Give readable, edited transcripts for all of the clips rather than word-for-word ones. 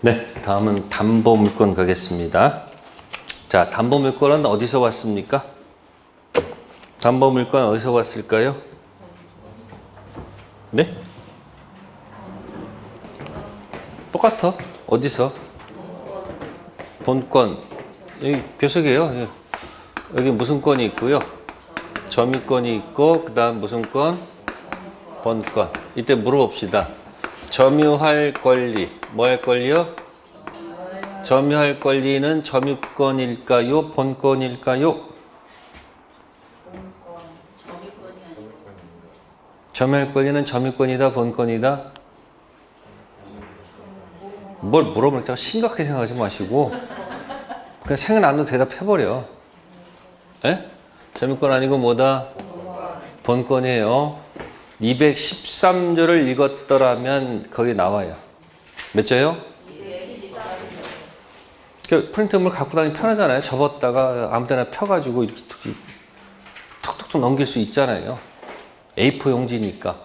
네, 다음은 담보물건 가겠습니다. 자, 담보물건은 어디서 왔습니까? 담보물건 어디서 왔을까요? 네? 똑같아. 어디서? 본건. 여기 계속해요. 여기 무슨 건이 있고요. 점유권이 있고 그 다음 무슨 건? 본건. 이때 물어봅시다. 점유할 권리. 뭐 할 권리요? 점유할 권리는 점유권일까요? 본권일까요? 점유할 권리는 점유권이다, 본권이다? 뭘 물어보니까 심각하게 생각하지 마시고 그냥 생각 안 나도 대답해버려. 에? 점유권 아니고 뭐다? 본권이에요. 213조를 읽었더라면 거기 나와요. 몇 조요? 그 프린트물 갖고 다니면 편하잖아요. 접었다가 아무 데나 펴가지고 이렇게 톡톡톡 넘길 수 있잖아요. A4 용지니까.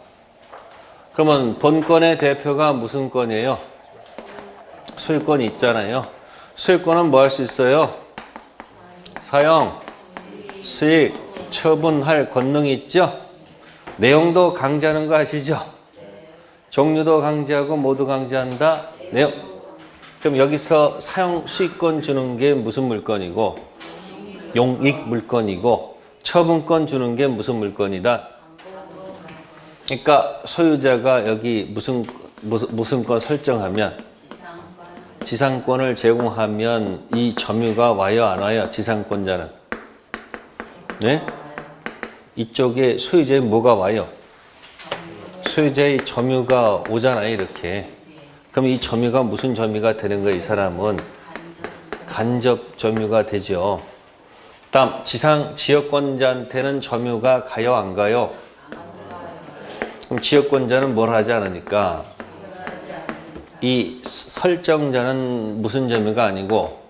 그러면 본권의 대표가 무슨 건이에요? 소유권이 있잖아요. 소유권은 뭐 할 수 있어요? 사용, 수익, 처분할 권능이 있죠? 내용도 강제하는 거 아시죠? 종류도 강제하고 모두 강제한다. 내용. 그럼 여기서 사용 수익권 주는 게 무슨 물건이고 용익 물건이고 처분권 주는 게 무슨 물건이다. 그러니까 소유자가 여기 무슨 건 설정하면 지상권을 제공하면 이 점유가 와요 안 와요? 지상권자는. 네? 이쪽에 소유자의 뭐가 와요? 소유자의 점유가 오잖아요 이렇게. 그럼 이 점유가 무슨 점유가 되는 거예요? 이 사람은 간접 점유가 되죠. 다음 지역권자한테는 점유가 가요 안 가요? 그럼 지역권자는 뭘 하지 않으니까 이 설정자는 무슨 점유가 아니고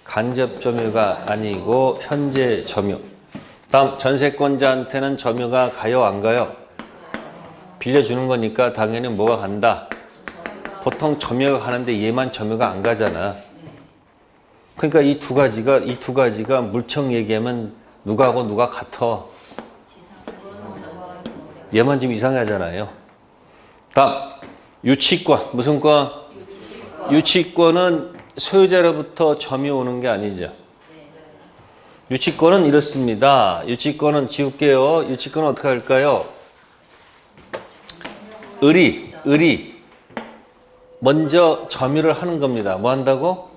간접 점유가 아니고 현재 점유. 다음 전세권자한테는 점유가 가요 안 가요? 빌려주는 거니까 당연히 뭐가 간다? 보통 점유가 가는데 얘만 점유가 안 가잖아. 그러니까 이 두 가지가 물청 얘기하면 누가하고 누가 같아. 얘만 좀 이상하잖아요. 다음 유치권. 무슨 권? 유치권은 소유자로부터 점유 오는 게 아니죠. 유치권은 이렇습니다. 유치권은 지울게요. 유치권은 어떻게 할까요? 을이 먼저 점유를 하는 겁니다. 뭐 한다고?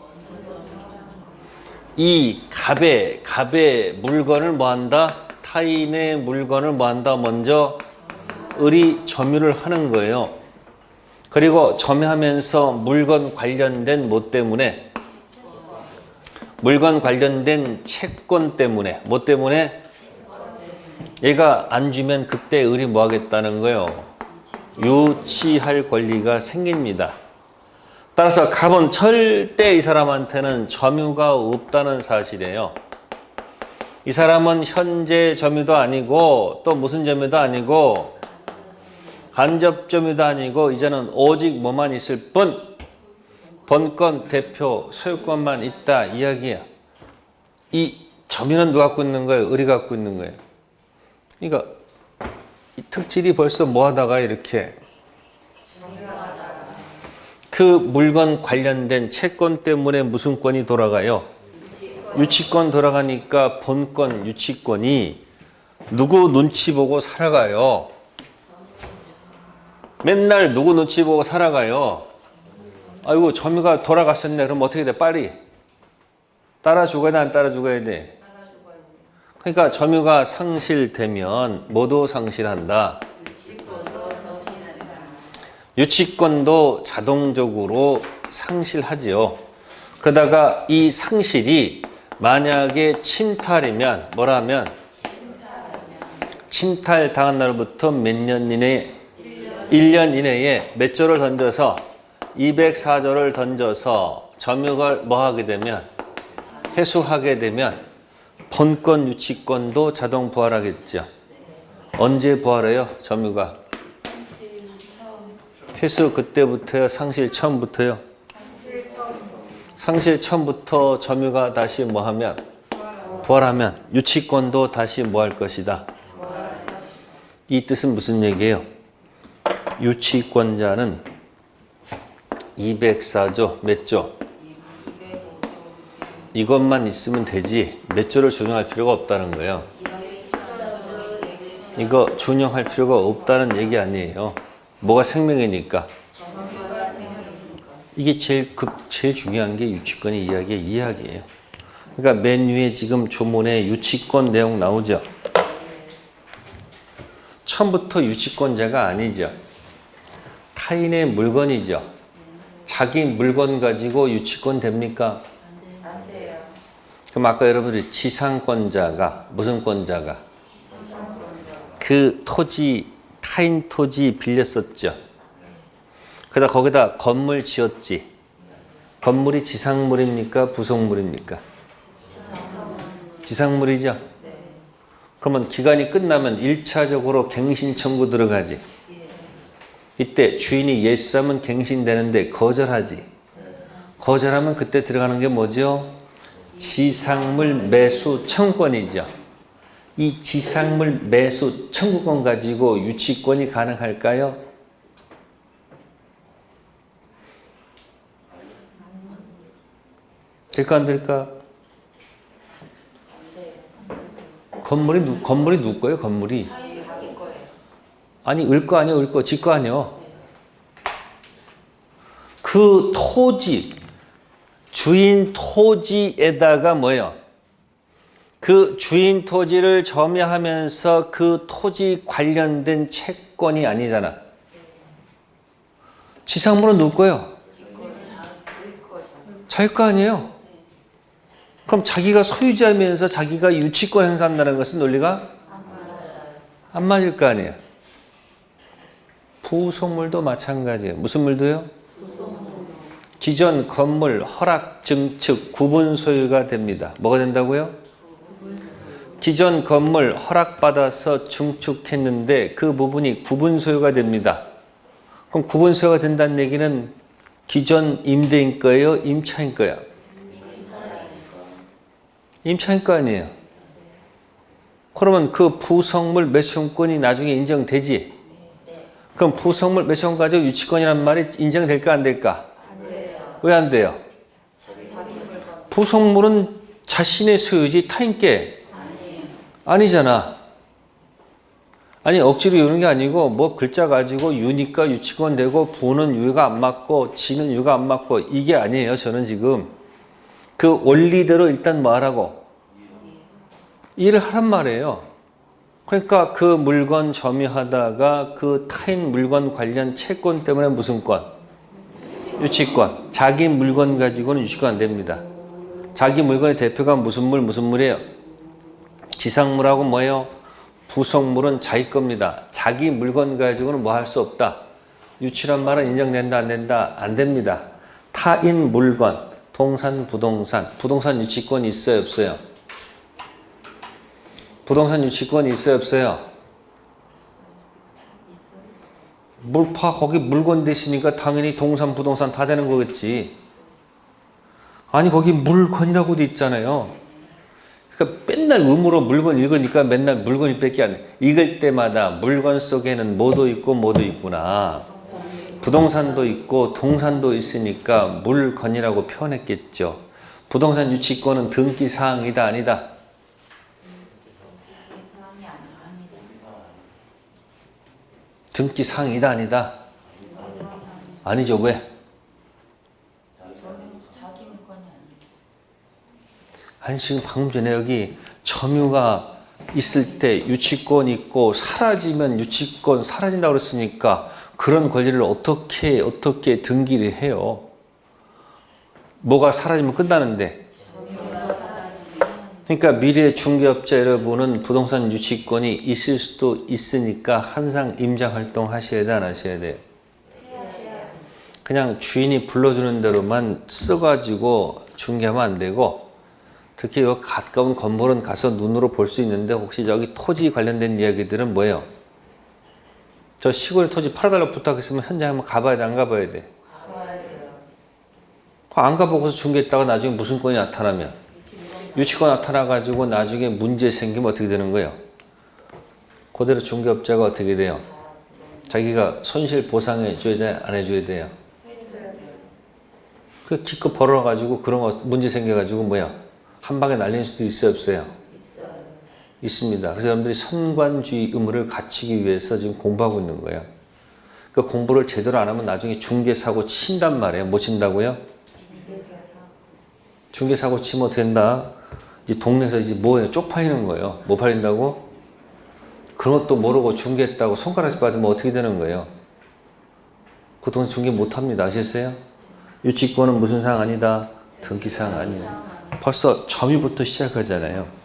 이 갑의 물건을 뭐 한다? 타인의 물건을 뭐 한다? 먼저 을이 점유를 하는 거예요. 그리고 점유하면서 물건 관련된 뭐 때문에? 물건 관련된 채권 때문에. 뭐 때문에? 얘가 안 주면 그때 을이 뭐 하겠다는 거예요? 유치할 권리가 생깁니다. 따라서 갑은 절대 이 사람한테는 점유가 없다는 사실이에요. 이 사람은 현재 점유도 아니고 또 무슨 점유도 아니고 간접 점유도 아니고 이제는 오직 뭐만 있을 뿐 본권, 대표, 소유권만 있다 이야기야. 이 점유는 누가 갖고 있는 거예요? 을이 갖고 있는 거예요. 그러니까 이 특질이 벌써 뭐 하다가 이렇게 그 물건 관련된 채권 때문에 무슨 권이 돌아가요? 유치권 돌아가니까 본권, 유치권이 누구 눈치 보고 살아가요? 맨날 누구 눈치 보고 살아가요? 아이고 점유가 돌아갔었네. 그럼 어떻게 돼? 빨리 따라 죽어야 돼? 안 따라 죽어야 돼? 그러니까 점유가 상실되면 모두 상실한다. 유치권도 자동적으로 상실하지요. 그러다가 이 상실이 만약에 침탈이면 뭐라면 침탈당한 날부터 몇 년 이내에 1년 이내에 몇 조를 던져서 204조를 던져서 점유를 뭐 하게 되면 회수하게 되면 본권 유치권도 자동 부활하겠죠. 언제 부활해요? 점유가 필수 그때부터요? 상실 처음부터요? 상실 처음부터 점유가 다시 뭐 하면? 부활하면 유치권도 다시 뭐 할 것이다? 이 뜻은 무슨 얘기예요? 유치권자는 204조 몇 조? 이것만 있으면 되지 몇 조를 준용할 필요가 없다는 거예요. 이거 준용할 필요가 없다는 얘기 아니에요. 뭐가 생명이니까. 이게 제일 중요한 게 유치권의 이야기예요. 그러니까 맨 위에 지금 조문에 유치권 내용 나오죠. 처음부터 유치권자가 아니죠. 타인의 물건이죠. 자기 물건 가지고 유치권 됩니까? 안 돼요. 그럼 아까 여러분들이 지상권자가 무슨 권자가? 그 토지, 타인 토지 빌렸었죠. 그러다 거기다 건물 지었지. 건물이 지상물입니까? 부속물입니까? 지상물이죠. 그러면 기간이 끝나면 1차적으로 갱신 청구 들어가지. 이때 주인이 예스하면 갱신되는데 거절하지. 거절하면 그때 들어가는 게 뭐죠? 지상물 매수 청구권이죠. 이 지상물 매수 청구권 가지고 유치권이 가능할까요? 될까 안 될까? 건물이 누구 거예요? 건물이? 아니 을 거 아니요? 을 거, 지 거 아니요? 그 토지, 주인 토지에다가 뭐예요? 그 주인 토지를 점유하면서 그 토지 관련된 채권이 아니잖아. 지상물은 누구 거예요? 자기 거 아니에요? 그럼 자기가 소유자면서 자기가 유치권 행사한다는 것은 논리가 안 맞을 거 아니에요. 부속물도 마찬가지예요. 무슨 물도요? 기존 건물 허락 증축 구분 소유가 됩니다. 뭐가 된다고요? 기존 건물 허락받아서 증축했는데 그 부분이 구분 소유가 됩니다. 그럼 구분 소유가 된다는 얘기는 기존 임대인 거예요? 임차인 거예요? 임차인 거 아니에요. 그러면 그 부속물 매수권이 나중에 인정되지? 그럼 부속물 매수권 가지고 유치권이란 말이 인정될까 안 될까? 왜 안 돼요? 부속물은 자신의 소유지 타인께 아니잖아. 아니 억지로 유는 게 아니고 뭐 글자 가지고 유니까 유치권 되고 부는 유가 안 맞고 지는 유가 안 맞고 이게 아니에요. 저는 지금 그 원리대로 일단 뭐 하라고? 일을 하란 말이에요. 그러니까 그 물건 점유하다가 그 타인 물건 관련 채권 때문에 무슨 권? 유치권. 자기 물건 가지고는 유치권 안 됩니다. 자기 물건의 대표가 무슨 물이에요? 지상물하고 뭐예요? 부속물은 자기 겁니다. 자기 물건 가지고는 뭐 할 수 없다. 유치란 말은 인정된다 안 된다? 안 됩니다. 타인 물건, 동산, 부동산 유치권이 있어요 없어요? 부동산 유치권이 있어요 없어요? 물파 거기 물건 되시니까 당연히 동산 부동산 다 되는 거겠지. 아니 거기 물건이라고 돼 있잖아요. 그러니까 맨날 의무로 물건 읽으니까 맨날 물건이 뺏기 안 해. 읽을 때마다 물건 속에는 뭐도 있고 뭐도 있구나. 부동산도 있고 동산도 있으니까 물건이라고 표현했겠죠. 부동산 유치권은 등기사항이다 아니다? 등기사항이다 아니다? 아니죠. 왜? 아니 지금 방금 전에 여기 점유가 있을 때 유치권 있고 사라지면 유치권 사라진다고 그랬으니까 그런 권리를 어떻게 등기를 해요? 뭐가 사라지면 끝나는데. 그러니까 미래 중개업자 여러분은 부동산 유치권이 있을 수도 있으니까 항상 임장활동 하셔야 돼 안 하셔야 돼요? 그냥 주인이 불러주는 대로만 써가지고 중개하면 안 되고 특히 요 가까운 건물은 가서 눈으로 볼 수 있는데 혹시 저기 토지 관련된 이야기들은 뭐예요? 저 시골에 토지 팔아달라고 부탁했으면 현장에 한번 가봐야 돼, 안 가봐야 돼? 가봐야 돼요. 안 가보고서 중개했다가 나중에 무슨 건이 나타나면 유치권 나타나가지고 나중에 문제 생기면 어떻게 되는 거예요? 그대로 중개업자가 어떻게 돼요? 자기가 손실 보상해 줘야 돼, 안 해줘야 돼요? 해줘야 돼요. 그 기껏 벌어가지고 그런 거 문제 생겨가지고 뭐야? 한 방에 날릴 수도 있어요, 없어요? 있어요. 있습니다. 그래서 여러분들이 선관주의 의무를 갖추기 위해서 지금 공부하고 있는 거예요. 그 공부를 제대로 안 하면 나중에 중개사고 친단 말이에요. 못 친다고요? 중개사고 치면 어떻게 된다? 이제 동네에서 이제 뭐예요? 쪽팔리는 거예요. 뭐 팔린다고? 그런 것도 모르고 중개했다고 손가락질 받으면 어떻게 되는 거예요? 그 동네 중개 못 합니다. 아셨어요? 유치권은 무슨 사항 아니다? 등기사항 아니에요. 벌써 점유부터 시작하잖아요.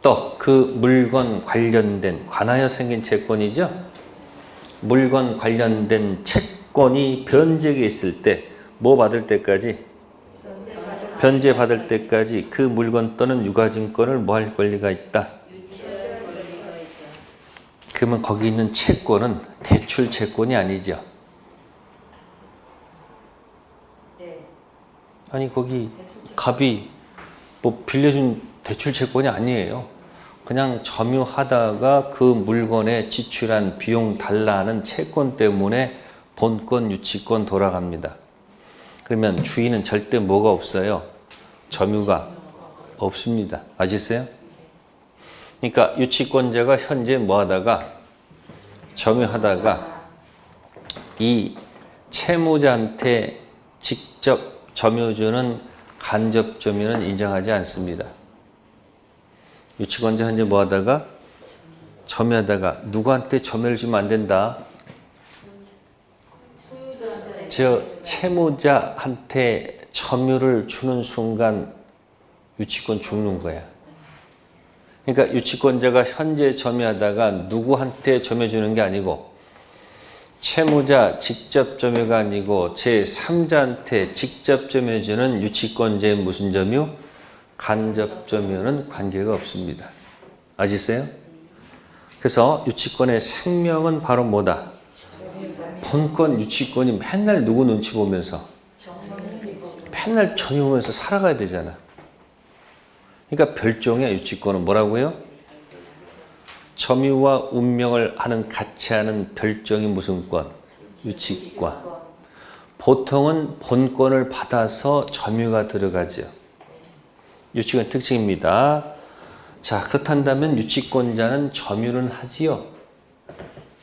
또 그 물건 관련된 관하여 생긴 채권이죠. 물건 관련된 채권이 변제가 있을 때 뭐 받을 때까지? 변제 받을 때까지 그 물건 또는 유가증권을 뭐 할 권리가 있다. 그러면 거기 있는 채권은 대출 채권이 아니죠. 네. 아니 거기 갑이 뭐 빌려준 대출 채권이 아니에요. 그냥 점유하다가 그 물건에 지출한 비용 달라는 채권 때문에 본권, 유치권 돌아갑니다. 그러면 주인은 절대 뭐가 없어요? 점유가 없습니다. 아시겠어요? 그러니까 유치권자가 현재 뭐 하다가 점유하다가 이 채무자한테 직접 점유주는 간접 점유는 인정하지 않습니다. 유치권자 현재 뭐 하다가 점유하다가 누구한테 점유를 주면 안 된다. 저 채무자한테 점유를 주는 순간 유치권 죽는 거야. 그러니까 유치권자가 현재 점유하다가 누구한테 점유 주는 게 아니고 채무자 직접 점유가 아니고 제3자한테 직접 점유 주는 유치권자의 무슨 점유? 간접 점유는 관계가 없습니다. 아시겠어요? 그래서 유치권의 생명은 바로 뭐다? 본권 유치권이 맨날 누구 눈치 보면서 맨날 점유하면서 살아가야 되잖아. 그러니까 별종의 유치권은 뭐라고요? 점유와 운명을 하는 같이 하는 별종이 무슨 권? 유치권. 보통은 본권을 받아서 점유가 들어가죠. 유치권 특징입니다. 자, 그렇다면 유치권자는 점유는 하지요.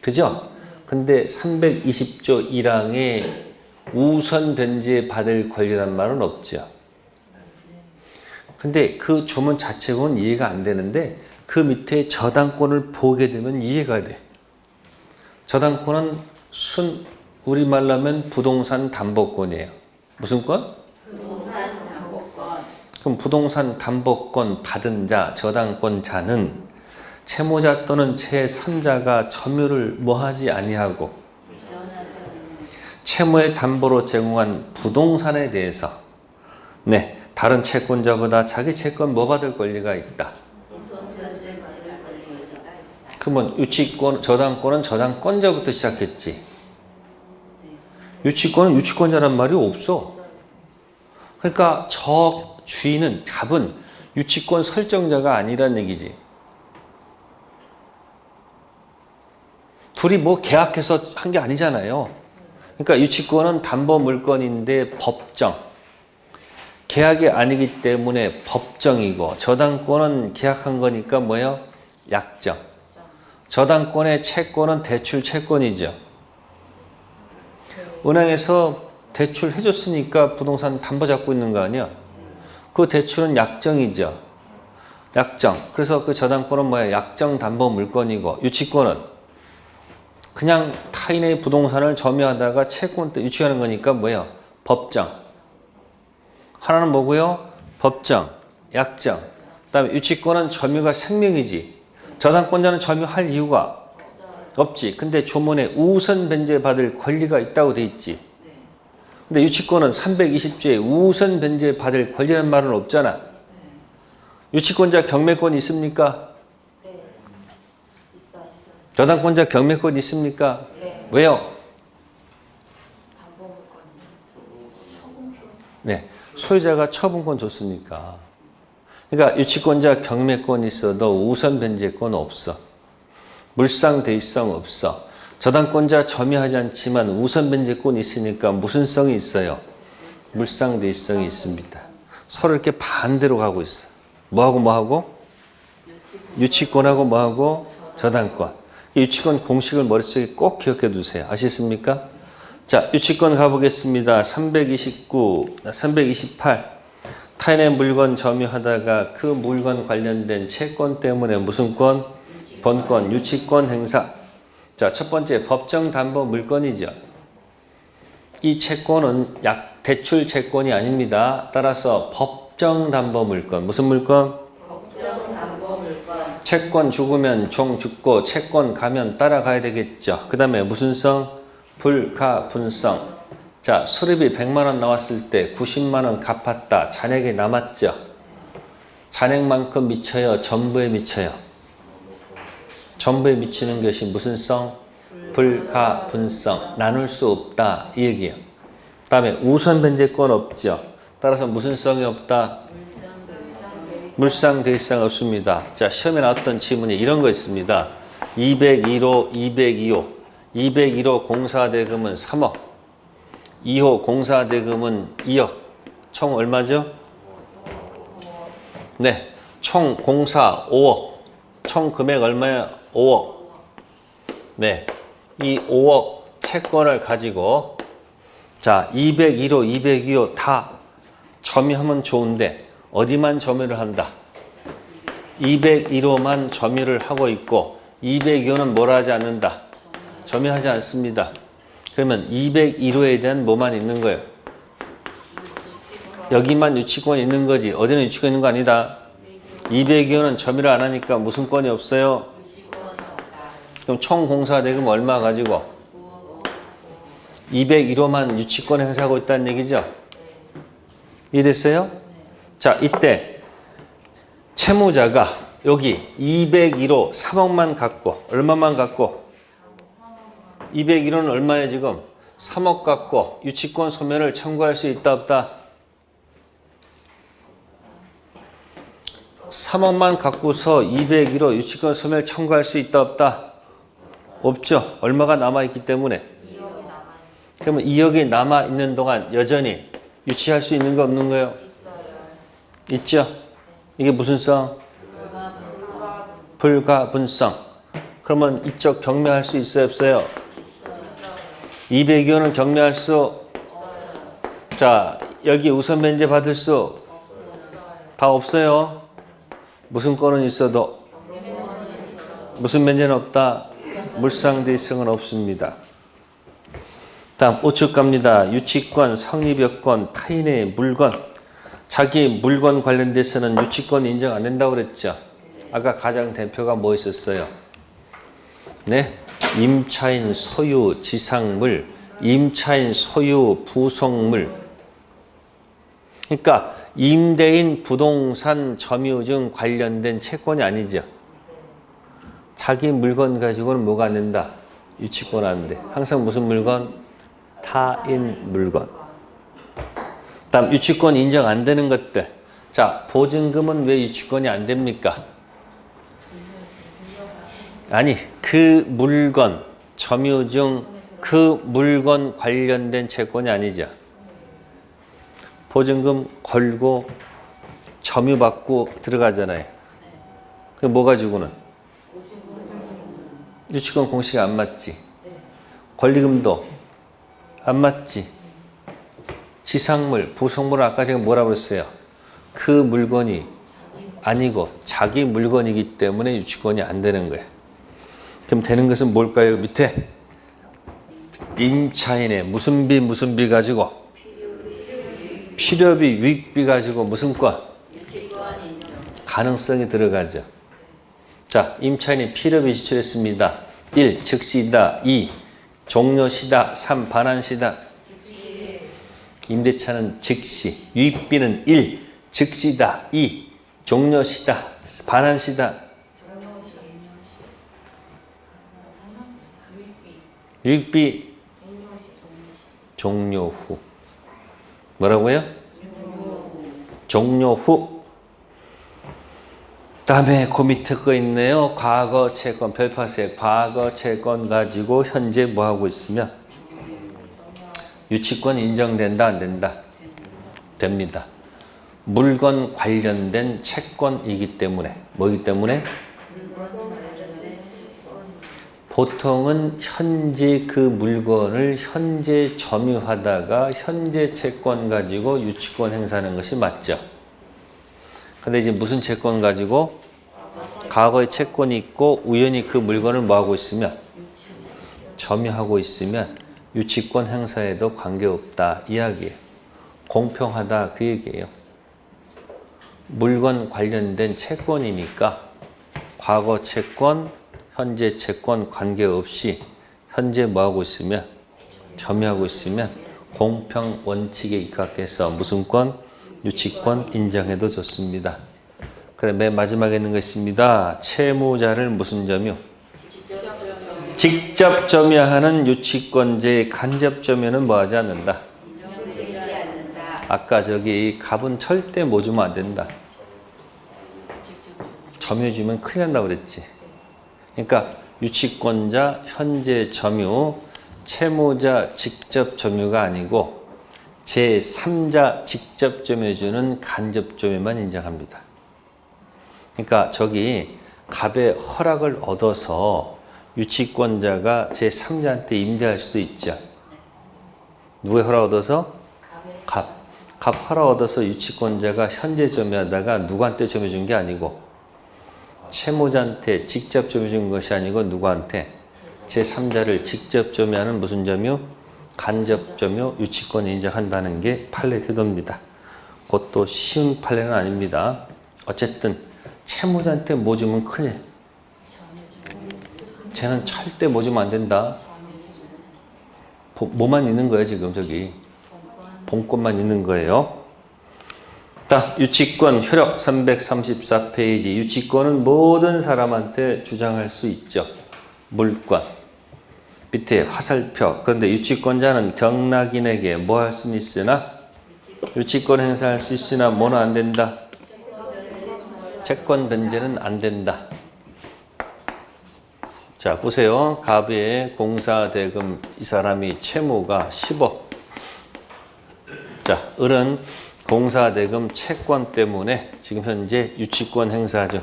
그죠? 근데 320조 1항에 우선 변제 받을 권리란 말은 없죠. 근데 그 조문 자체 보면 이해가 안 되는데 그 밑에 저당권을 보게 되면 이해가 돼. 저당권은 우리말로 하면 부동산 담보권이에요. 무슨 권? 부동산 담보권. 그럼 부동산 담보권 받은 자, 저당권자는 채무자 또는 제3자가 점유를 뭐하지 아니하고 채무의 담보로 제공한 부동산에 대해서 네, 다른 채권자보다 자기 채권 뭐 받을 권리가 있다. 그러면 유치권, 저당권은 저당권자부터 시작했지. 유치권은 유치권자란 말이 없어. 그러니까 저 주인은 갑은 유치권 설정자가 아니란 얘기지. 둘이 뭐 계약해서 한 게 아니잖아요. 그러니까 유치권은 담보 물건인데 법정. 계약이 아니기 때문에 법정이고 저당권은 계약한 거니까 뭐예요? 약정. 저당권의 채권은 대출 채권이죠. 은행에서 대출 해줬으니까 부동산 담보 잡고 있는 거 아니야? 그 대출은 약정이죠. 약정. 그래서 그 저당권은 뭐예요? 약정 담보 물건이고 유치권은 그냥 타인의 부동산을 점유하다가 채권 때 유치하는 거니까 뭐예요? 법정. 하나는 뭐고요? 법정, 약정. 그다음에 유치권은 점유가 생명이지. 저당권자는 점유할 이유가 없지. 근데 조문에 우선 변제 받을 권리가 있다고 돼 있지. 근데 유치권은 320조에 우선 변제 받을 권리라는 말은 없잖아. 유치권자 경매권이 있습니까? 저당권자 경매권 있습니까? 네. 왜요? 담보물건. 네, 소유자가 처분권 줬으니까. 그러니까 유치권자 경매권 있어도 우선 변제권 없어. 물상대의성 없어. 저당권자 점유하지 않지만 우선 변제권 있으니까 무슨 성이 있어요? 물상대의성이 있습니다. 서로 이렇게 반대로 가고 있어. 뭐하고 뭐하고? 유치권하고 뭐하고? 저당권. 유치권 공식을 머릿속에 꼭 기억해 두세요. 아시겠습니까? 자, 유치권 가보겠습니다. 329, 328. 타인의 물건 점유하다가 그 물건 관련된 채권 때문에 무슨 권? 본권, 유치권 행사. 자, 첫 번째 법정 담보 물건이죠. 이 채권은 대출 채권이 아닙니다. 따라서 법정 담보 물건. 무슨 물건? 법정 담보물건. 채권 죽으면 종 죽고 채권 가면 따라가야 되겠죠. 그 다음에 무슨 성? 불가분성. 자, 수리비 100만 원 나왔을 때 90만 원 갚았다. 잔액이 남았죠. 잔액만큼 미쳐요? 전부에 미쳐요? 전부에 미치는 것이 무슨 성? 불가분성. 나눌 수 없다. 이 얘기예요. 그 다음에 우선 변제권 없죠. 따라서 무슨 성이 없다? 물상대의성 없습니다. 자, 시험에 나왔던 지문이 이런 거 있습니다. 201호, 202호. 201호 공사대금은 3억. 2호 공사대금은 2억. 총 얼마죠? 네, 총 공사 5억. 총 금액 얼마야? 5억. 네, 이 5억 채권을 가지고 자, 201호, 202호 다 점유하면 좋은데 어디만 점유를 한다? 201호만 점유를 하고 있고 202호는 뭘 하지 않는다? 점유하지 않습니다. 그러면 201호에 대한 뭐만 있는 거예요? 여기만 유치권이 있는 거지. 어디는 유치권 있는 거 아니다. 202호는 점유를 안 하니까 무슨 권이 없어요? 그럼 총 공사대금 얼마 가지고? 201호만 유치권 행사하고 있다는 얘기죠? 이해됐어요? 자, 이때 채무자가 여기 201호 3억만 갖고 얼마만 갖고? 201호는 얼마예요 지금? 3억 갖고 유치권 소멸을 청구할 수 있다 없다? 3억만 갖고서 201호 유치권 소멸 청구할 수 있다 없다? 없죠. 얼마가 남아있기 때문에. 그러면 2억이 남아있는 동안 여전히 유치할 수 있는 거 없는 거예요? 있죠. 이게 무슨 성? 불가분성. 그러면 이쪽 경매할 수 있어요 없어요? 202호는 경매할 수 자, 여기 우선 변제 받을 수 다 없어요. 무슨 건은 있어도 무슨 변제는 없다. 물상대의성은 없습니다. 다음 우측 갑니다. 유치권, 성립여권, 타인의 물건. 자기 물건 관련돼서는 유치권 인정 안 된다고 그랬죠. 아까 가장 대표가 뭐 있었어요? 네, 임차인 소유 지상물, 임차인 소유 부속물. 그러니까 임대인 부동산 점유증 관련된 채권이 아니죠. 자기 물건 가지고는 뭐가 안 된다? 유치권 안 돼. 항상 무슨 물건? 타인 물건. 다음 유치권 인정 안 되는 것들. 자, 보증금은 왜 유치권이 안 됩니까? 아니, 그 물건 점유증 그 물건 관련된 채권이 아니죠. 보증금 걸고 점유받고 들어가잖아요. 그 뭐 가지고는? 유치권 공식이 안 맞지. 권리금도 안 맞지. 지상물, 부속물은 아까 제가 뭐라고 그랬어요? 그 물건이 아니고 자기 물건이기 때문에 유치권이 안 되는 거예요. 그럼 되는 것은 뭘까요? 밑에 임차인의 무슨 비 가지고 필요비 유익비 가지고 무슨 권? 가능성이 들어가죠. 자, 임차인이 필요비 지출했습니다. 1. 즉시다. 2. 종료시다. 3. 반환시다. 임대차는 즉시. 유익비는 1. 즉시다. 2. 종료시다. 반환시다. 유익비 종료 후. 뭐라고요? 종료 후. 다음에 그 밑에 거 있네요. 과거 채권, 별파색 과거 채권 가지고 현재 뭐 하고 있으면 유치권 인정된다, 안 된다? 됩니다. 물건 관련된 채권이기 때문에, 뭐이기 때문에? 보통은 현재 그 물건을 현재 점유하다가 현재 채권 가지고 유치권 행사하는 것이 맞죠. 근데 이제 무슨 채권 가지고 과거의 채권이 있고 우연히 그 물건을 뭐 하고 있으면 점유하고 있으면 유치권 행사에도 관계없다 이야기예요. 공평하다 그 얘기예요. 물건 관련된 채권이니까 과거 채권, 현재 채권 관계없이 현재 뭐 하고 있으면 점유하고 있으면 공평 원칙에 입각해서 무슨 권? 유치권 인정해도 좋습니다. 그래 맨 마지막에 있는 거 있습니다. 채무자를 무슨 점유? 직접 점유하는 유치권자의 간접 점유는 뭐 하지 않는다? 아까 저기 갑은 절대 뭐 주면 안 된다. 점유 주면 큰일 난다고 그랬지. 그러니까 유치권자 현재 점유, 채무자 직접 점유가 아니고 제3자 직접 점유주는 간접 점유만 인정합니다. 그러니까 저기 갑의 허락을 얻어서 유치권자가 제3자한테 임대할 수도 있죠. 누구의 허락 얻어서? 갑 허락 얻어서 유치권자가 현재 점유하다가 누구한테 점유준 게 아니고 채무자한테 직접 점유준 것이 아니고 누구한테? 제3자를 직접 점유하는 무슨 점유? 간접 점유 유치권 인정한다는 게 판례 태도입니다. 그것도 쉬운 판례는 아닙니다. 어쨌든 채무자한테 뭐 주면 큰일. 쟤는 절대 뭐 주면 안 된다. 뭐만 있는 거예요 지금 저기. 본권만 있는 거예요. 자, 유치권 효력 334페이지. 유치권은 모든 사람한테 주장할 수 있죠. 물권. 밑에 화살표. 그런데 유치권자는 경락인에게 뭐 할 수는 있으나 유치권 행사할 수 있으나 뭐는 안 된다. 채권 변제는 안 된다. 자, 보세요. 갑의 공사대금 이 사람이 채무가 10억. 자, 을은 공사대금 채권 때문에 지금 현재 유치권 행사죠.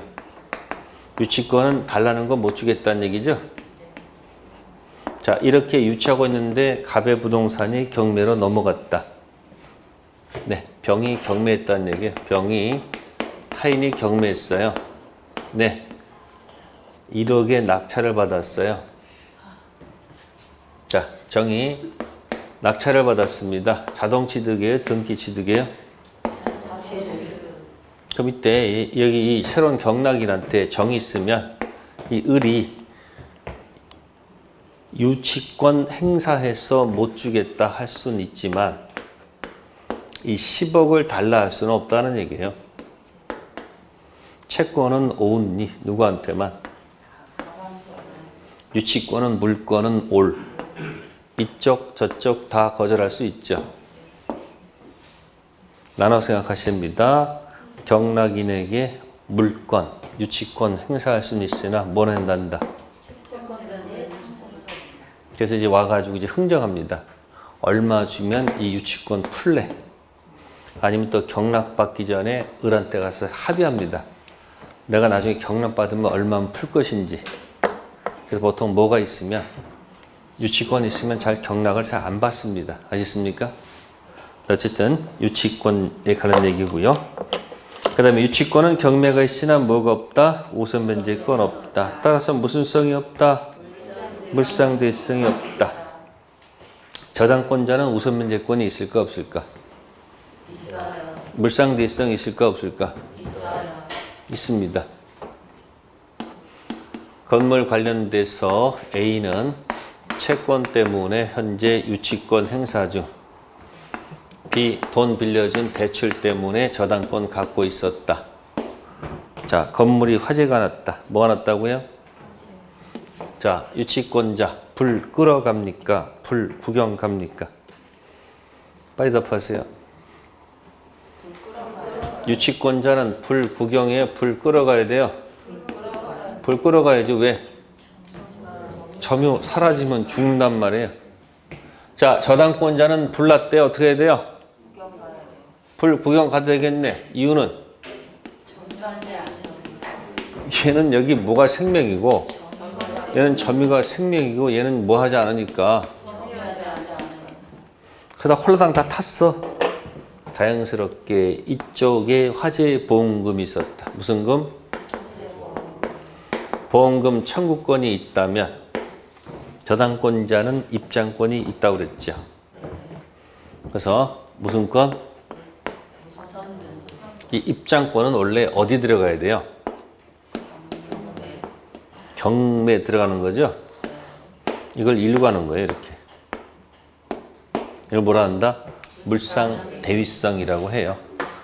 유치권은 달라는 거 못 주겠다는 얘기죠. 자, 이렇게 유치하고 있는데 갑의 부동산이 경매로 넘어갔다. 네, 병이 경매했다는 얘기예요. 병이 타인이 경매했어요. 네, 1억의 낙찰을 받았어요. 자, 정이 낙찰을 받았습니다. 자동 취득이에요? 등기 취득이에요? 그 밑에 여기 이 새로운 경락인한테 정이 있으면 이 을이 유치권 행사해서 못 주겠다 할 수는 있지만 이 10억을 달라 할 수는 없다는 얘기예요. 채권은 온리 누구한테만, 유치권은 물권은 올. 이쪽 저쪽 다 거절할 수 있죠. 나눠 생각하십니다. 경락인에게 물권, 유치권 행사할 수는 있으나 뭘 한단다. 그래서 이제 와가지고 이제 흥정합니다. 얼마 주면 이 유치권 풀래? 아니면 또 경락받기 전에 을한테 가서 합의합니다. 내가 나중에 경락받으면 얼마면 풀 것인지. 그래서 보통 뭐가 있으면 유치권 있으면 잘 경락을 잘 안 받습니다. 아시겠습니까? 어쨌든 유치권에 관한 얘기고요. 그 다음에 유치권은 경매가 있으나 뭐가 없다? 우선 변제권 없다. 따라서 무슨 성이 없다? 물상대성이 없다. 저당권자는 우선 변제권이 있을까 없을까? 있어요. 물상대성이 있을까 없을까? 있어요. 있습니다. 건물 관련돼서 A는 채권 때문에 현재 유치권 행사 중, B 돈 빌려준 대출 때문에 저당권 갖고 있었다. 자, 건물이 화재가 났다. 뭐가 났다고요? 자, 유치권자 불 끄러 갑니까? 불 구경 갑니까? 빨리 답하세요. 유치권자는 불 구경에 불 끄러 가야 돼요. 불 끄러 가야지. 왜? 점유 사라지면 죽는단 말이에요. 자, 저당권자는 불 났대. 어떻게 해야 돼요? 불 구경 가도 되겠네. 이유는 얘는 여기 뭐가 생명이고 얘는 점유가 생명이고 얘는 뭐 하지 않으니까 그러다 홀라당 다 탔어. 자연스럽게 이쪽에 화재 보험금이 있었다. 무슨 금? 보험금 청구권이 있다면 저당권자는 입장권이 있다고 그랬죠. 그래서 무슨 권? 이 입장권은 원래 어디 들어가야 돼요? 경매 들어가는 거죠. 이걸 일로 가는 거예요. 이렇게. 이걸 뭐라 한다? 물상 대위성이라고 해요.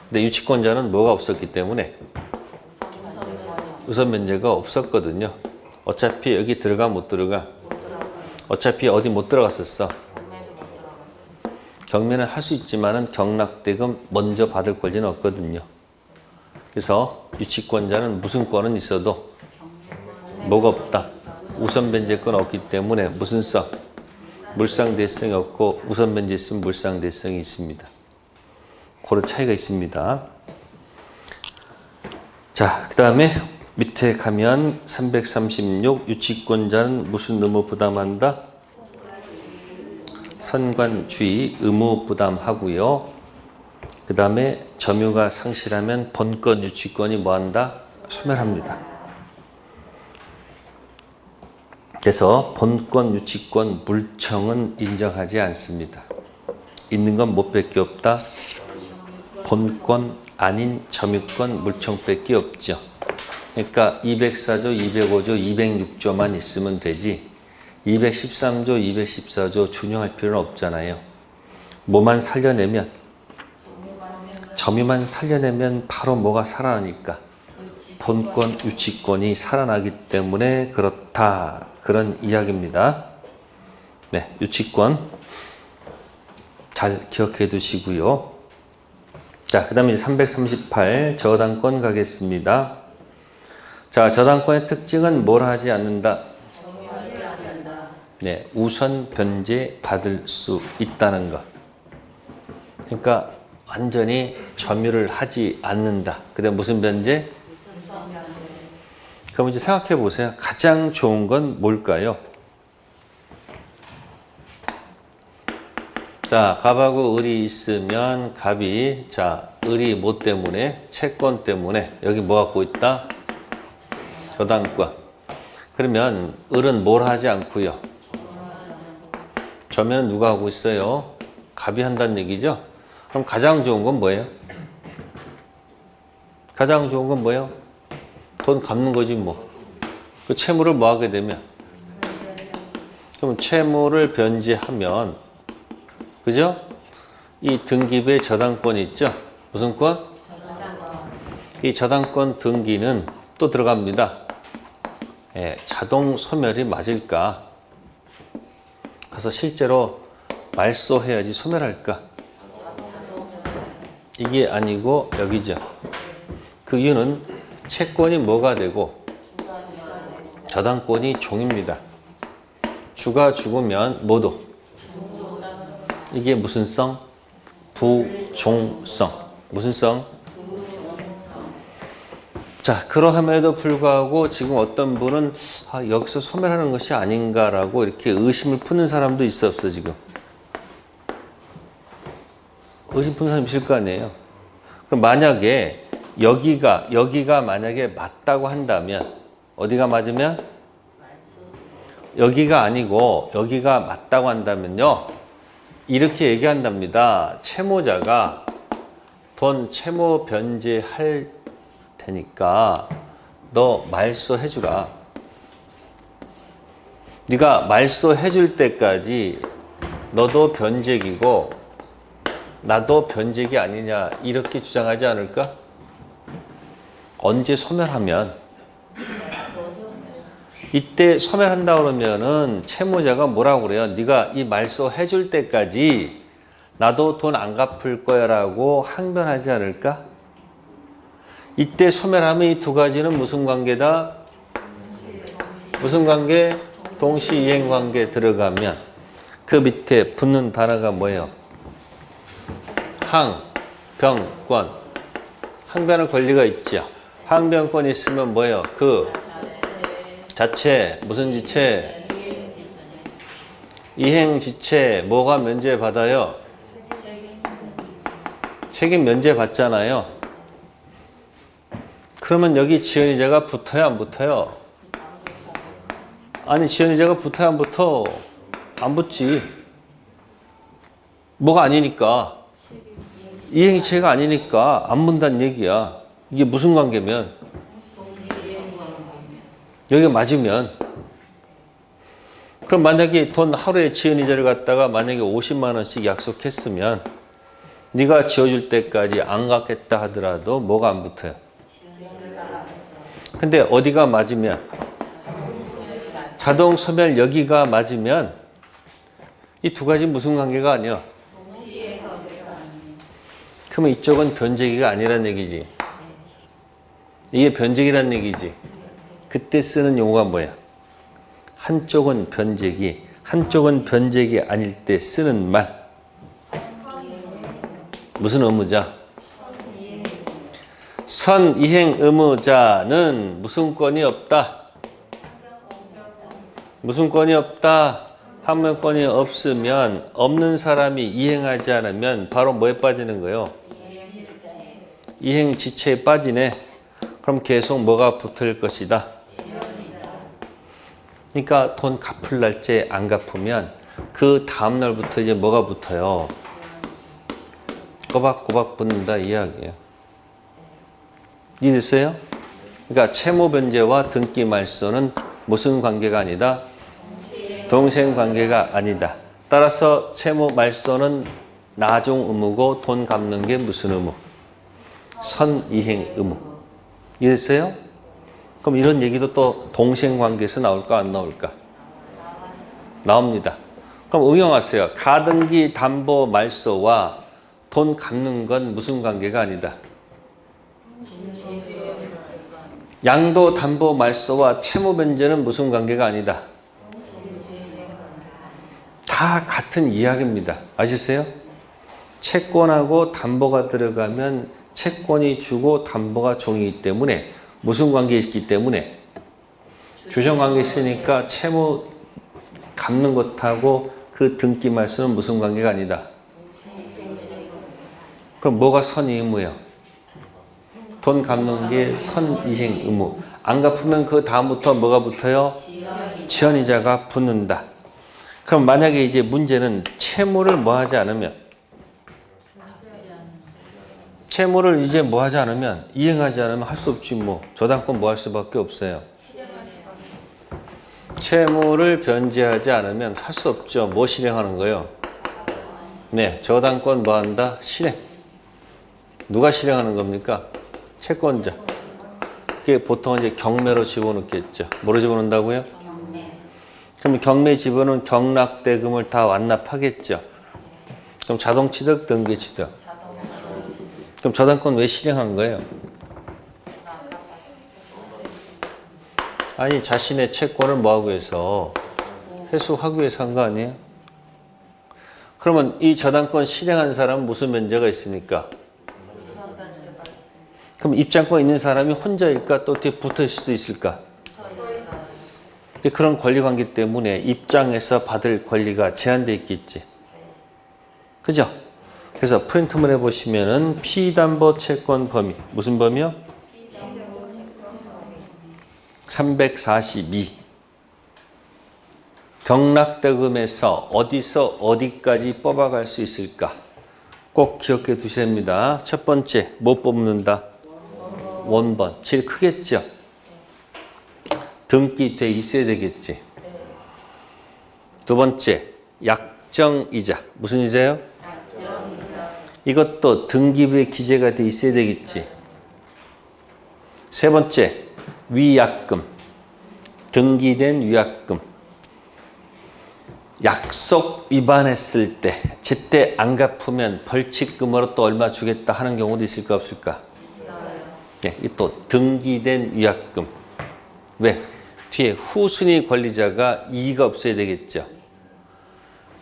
근데 유치권자는 뭐가 없었기 때문에 우선 면제가 없었거든요. 어차피 여기 들어가 못 들어가? 어차피 어디 못 들어갔었어. 경매는 할 수 있지만은 경락대금 먼저 받을 권리는 없거든요. 그래서 유치권자는 무슨 권은 있어도 뭐가 없다. 우선 변제권 없기 때문에 무슨 성? 물상대성이 없고 우선 변제 있으면 물상대성이 있습니다. 그런 차이가 있습니다. 자, 그 다음에 밑에 가면 336 유치권자는 무슨 의무 부담한다? 선관주의 의무 부담하고요. 그 다음에 점유가 상실하면 본권 유치권이 뭐한다? 소멸합니다. 그래서 본권 유치권 물청은 인정하지 않습니다. 있는 건 뭐밖에 없다? 본권 아닌 점유권 물청밖에 없죠. 그러니까 204조, 205조, 206조만 있으면 되지 213조, 214조 준용할 필요는 없잖아요. 뭐만 살려내면 점유만 살려내면 바로 뭐가 살아나니까 본권 유치권이 살아나기 때문에 그렇다. 그런 이야기입니다. 네, 유치권 잘 기억해 두시고요. 자, 그 다음에 338 저당권 가겠습니다. 자, 저당권의 특징은 뭘 하지 않는다? 네, 우선 변제 받을 수 있다는 것. 그러니까 완전히 점유를 하지 않는다. 그 다음 무슨 변제? 그럼 이제 생각해 보세요. 가장 좋은 건 뭘까요? 자, 갑하고 을이 있으면 갑이 자, 을이 뭐 때문에? 채권 때문에 여기 뭐 갖고 있다? 저당권. 그러면 을은 뭘 하지 않고요? 점유는 누가 하고 있어요? 갑이 한다는 얘기죠? 그럼 가장 좋은 건 뭐예요? 가장 좋은 건 뭐예요? 돈 갚는 거지 뭐. 그 채무를 뭐 하게 되면 그럼 채무를 변제하면 그죠? 이 등기부에 저당권이 있죠? 무슨 권? 이 저당권 등기는 또 들어갑니다. 예, 자동 소멸이 맞을까? 그래서 실제로 말소해야지 소멸할까? 이게 아니고 여기죠. 그 이유는 채권이 뭐가 되고 저당권이 종입니다. 주가 죽으면 뭐도? 이게 무슨 성? 부종성. 무슨 성? 자, 그러함에도 불구하고 지금 어떤 분은 여기서 소멸하는 것이 아닌가라고 이렇게 의심을 푸는 사람도 있어 없어 지금? 의심 푸는 사람 있을 거 아니에요. 그럼 만약에 여기가 만약에 맞다고 한다면 어디가 맞으면? 여기가 아니고 여기가 맞다고 한다면요. 이렇게 얘기한답니다. 채무자가 돈 채무 변제할 테니까 너 말소해주라. 네가 말소해줄 때까지 너도 변제기고 나도 변제기 아니냐 이렇게 주장하지 않을까? 언제 소멸하면 이때 소멸한다 그러면은 채무자가 뭐라고 그래요? 네가 이 말소 해줄 때까지 나도 돈 안 갚을 거야 라고 항변하지 않을까? 이때 소멸하면 이 두 가지는 무슨 관계다? 무슨 관계? 동시이행 관계 들어가면 그 밑에 붙는 단어가 뭐예요? 항변권. 항변할 권리가 있죠. 항변권이 있으면 뭐예요? 그 자체, 무슨 지체? 이행지체, 뭐가 면제받아요? 책임 면제받잖아요. 그러면 여기 지연이자가 붙어요, 안 붙어요? 아니, 지연이자가 붙어요, 안 붙어? 안 붙지. 뭐가 아니니까. 이행지체가 아니니까 안 붙는다는 얘기야. 이게 무슨 관계면? 여기가 맞으면. 그럼 만약에 돈 하루에 지연이자를 갖다가 만약에 50만 원씩 약속했으면 네가 지어줄 때까지 안 갚겠다 하더라도 뭐가 안 붙어요? 근데 어디가 맞으면? 자동 소멸 여기가 맞으면 이 두 가지 무슨 관계가 아니야? 그러면 이쪽은 변제기가 아니란 얘기지. 이게 변제기란 얘기지. 그때 쓰는 용어가 뭐야? 한쪽은 변제기, 한쪽은 변제기 아닐 때 쓰는 말. 무슨 의무자? 선이행 의무자는 무슨 권이 없다? 무슨 권이 없다? 항변권이 없으면 없는 사람이 이행하지 않으면 바로 뭐에 빠지는 거예요? 이행지체에 빠지네. 그럼 계속 뭐가 붙을 것이다? 그러니까 돈 갚을 날짜에 안 갚으면 그 다음날부터 이제 뭐가 붙어요? 꼬박꼬박 붙는다 이야기예요. 이해됐어요? 그러니까 채무 변제와 등기 말소는 무슨 관계가 아니다? 동생 관계가 아니다. 따라서 채무 말소는 나중 의무고 돈 갚는 게 무슨 의무? 선이행 의무. 이해됐어요? 그럼 이런 얘기도 또 동생 관계에서 나올까 안 나올까? 나옵니다. 그럼 응용하세요. 가등기 담보 말소와 돈 갚는 건 무슨 관계가 아니다? 양도 담보 말소와 채무 변제는 무슨 관계가 아니다? 다 같은 이야기입니다. 아시세요? 채권하고 담보가 들어가면 채권이 주고 담보가 종이기 때문에 무슨 관계에 있기 때문에 주정 관계에 있으니까 채무 갚는 것하고 그 등기 말소는 무슨 관계가 아니다. 그럼 뭐가 선의의무예요? 돈 갚는 게 선이행 의무. 안 갚으면 그 다음부터 뭐가 붙어요? 지연이자가 붙는다. 그럼 만약에 이제 문제는 채무를 뭐 하지 않으면, 채무를 이제 뭐 하지 않으면, 이행하지 않으면 할 수 없지 뭐. 저당권 뭐 할 수밖에 없어요. 채무를 변제하지 않으면 할 수 없죠. 뭐 실행하는 거예요? 네, 저당권 뭐 한다? 실행. 누가 실행하는 겁니까? 채권자. 그게 보통 이제 경매로 집어넣겠죠. 뭐로 집어넣는다고요? 그럼 경매 집어넣은 경락대금을 다 완납하겠죠. 그럼 자동취득, 등기취득. 그럼 저당권 왜 실행한 거예요? 아니 자신의 채권을 뭐하기 위해서? 회수하기 위해서 한 거 아니에요? 그러면 이 저당권 실행한 사람은 무슨 면제가 있습니까? 그럼 입장권 있는 사람이 혼자일까? 또 뒤에 붙어 있을 수도 있을까? 그런 권리관계 때문에 입장에서 받을 권리가 제한되어 있겠지. 그죠? 그래서 프린트물 해보시면은 피담보 채권 범위. 무슨 범위요? 342. 경락대금에서 어디서 어디까지 뽑아갈 수 있을까? 꼭 기억해 두셔야 합니다. 첫 번째, 뭐 뽑는다? 원본. 제일 크겠죠? 등기돼 있어야 되겠지. 두 번째, 약정이자. 무슨 이자요? 이것도 등기부에 기재가 돼 있어야 되겠지. 세 번째, 위약금. 등기된 위약금. 약속 위반했을 때 제때 안 갚으면 벌칙금으로 또 얼마 주겠다 하는 경우도 있을까 없을까? 네, 또 등기된 위약금. 왜? 뒤에 후순위 권리자가 이의가 없어야 되겠죠.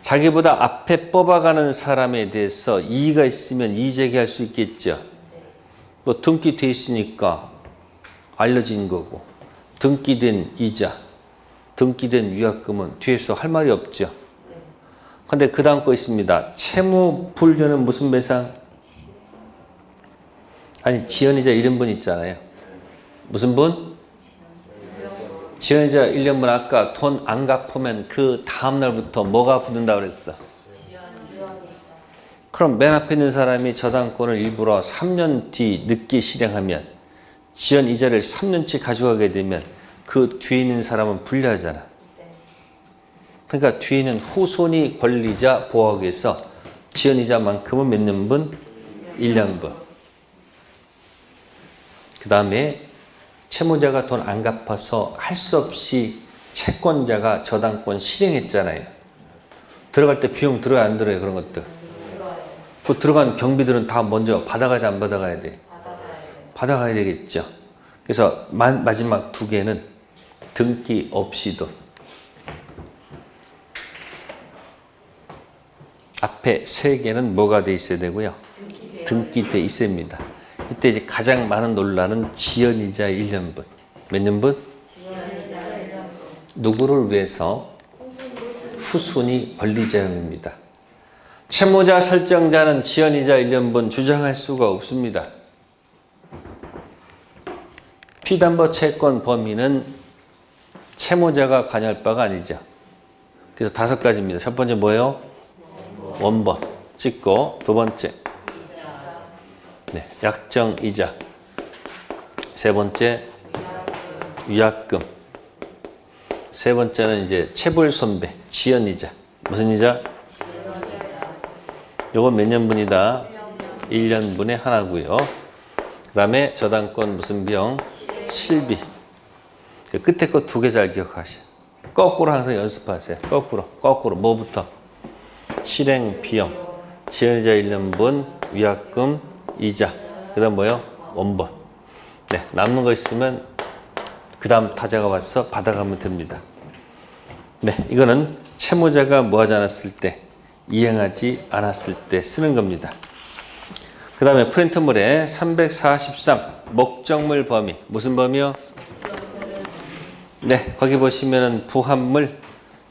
자기보다 앞에 뽑아가는 사람에 대해서 이의가 있으면 이의 제기할 수 있겠죠. 뭐 등기돼 있으니까 알려진 거고, 등기된 이자, 등기된 위약금은 뒤에서 할 말이 없죠. 근데 그 다음 거 있습니다. 채무 불려는 무슨 배상? 아니, 지연이자 1년분 있잖아요. 무슨 분? 지연이자 1년분. 아까 돈 안 갚으면 그 다음날부터 뭐가 붙는다고 그랬어? 그럼 맨 앞에 있는 사람이 저당권을 일부러 3년 뒤 늦게 실행하면 지연 이자를 3년치 가져가게 되면 그 뒤에 있는 사람은 불리하잖아. 그러니까 뒤에 있는 후손이 권리자 보호하기위해서 지연 이자만큼은 몇 년분? 1년분. 그 다음에 채무자가 돈 안 갚아서 할 수 없이 채권자가 저당권 실행했잖아요. 들어갈 때 비용 들어야 안 들어요? 그런 것들. 그 들어간 경비들은 다 먼저 받아가야 돼, 안 받아가야 돼? 받아가야 되겠죠. 그래서 마지막 두 개는 등기 없이도. 앞에 세 개는 뭐가 돼 있어야 되고요? 등기돼 있어야 합니다. 이때 이제 가장 많은 논란은 지연이자 1년분. 몇 년분? 지연이자 1년분. 누구를 위해서? 후순위 권리자형입니다. 채무자 설정자는 지연이자 1년분 주장할 수가 없습니다. 피담보 채권 범위는 채무자가 관여할 바가 아니죠. 그래서 5가지입니다. 첫 번째 뭐예요? 원본 찍고, 두 번째 네, 약정 이자, 세 번째 위약금, 세 번째는 이제 체불 손배, 지연 이자. 무슨 이자? 요건 몇 년분이다? 1년분의 하나고요. 그 다음에 저당권 무슨 비용? 실비. 끝에 거 2개 잘 기억하세요. 거꾸로 항상 연습하세요. 거꾸로 뭐부터? 실행 비용, 지연이자 1년분, 위약금, 이자. 그 다음 뭐요? 원본. 네, 남는 거 있으면 그 다음 타자가 와서 받아가면 됩니다. 네, 이거는 채무자가 뭐 하지 않았을 때, 이행하지 않았을 때 쓰는 겁니다. 그 다음에 프린트물에 343 목적물 범위. 무슨 범위요? 네, 거기 보시면은 부합물,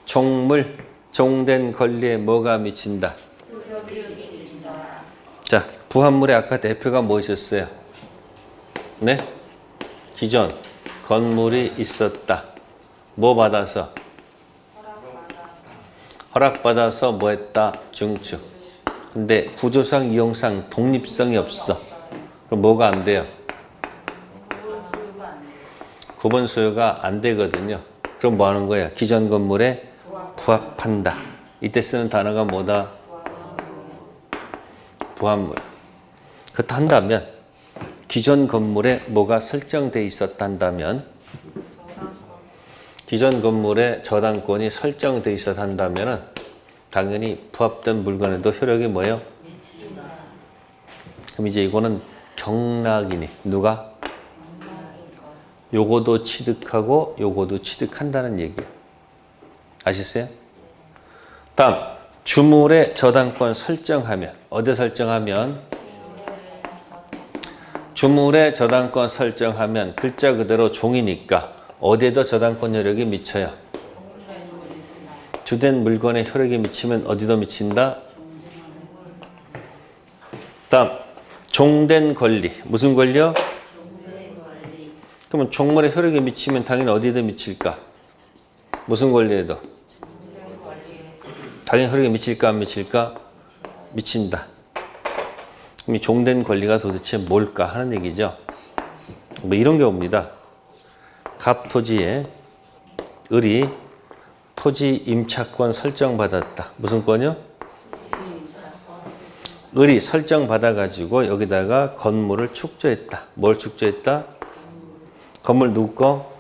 종물, 종된 권리에 뭐가 미친다? 자, 부합물에 아까 대표가 뭐 있었어요? 네? 기존 건물이 있었다. 뭐 받아서? 허락받아서 뭐 했다? 증축. 근데 구조상 이용상 독립성이 없어. 그럼 뭐가 안 돼요? 구분 소유가 안 되거든요. 그럼 뭐 하는 거예요? 기존 건물에 부합한다. 이때 쓰는 단어가 뭐다? 부합물. 그렇다 한다면 기존 건물에 뭐가 설정돼 있었단다면, 기존 건물에 저당권이 설정돼 있었단다면 당연히 부합된 물건에도 효력이 뭐예요? 그럼 이제 이거는 경락이니 누가? 요거도 취득하고 요거도 취득한다는 얘기예요. 아시겠어요? 다음, 주물에 저당권 설정하면, 어디 설정하면? 주물에 저당권 설정하면 글자 그대로 종이니까 어디에도 저당권 효력이 미쳐요? 주된 물건에 효력이 미치면 어디도 미친다? 다음, 종된 권리. 무슨 권리요? 그러면 종물에 효력이 미치면 당연히 어디에도 미칠까? 무슨 권리에도? 당연히 효력이 미칠까 안 미칠까? 미친다. 그럼 이 종된 권리가 도대체 뭘까 하는 얘기죠. 뭐 이런 경우입니다. 갑토지에 을이 토지 임차권 설정받았다. 무슨 권이요? 을이 설정받아가지고 여기다가 건물을 축조했다. 뭘 축조했다? 건물 누구 거?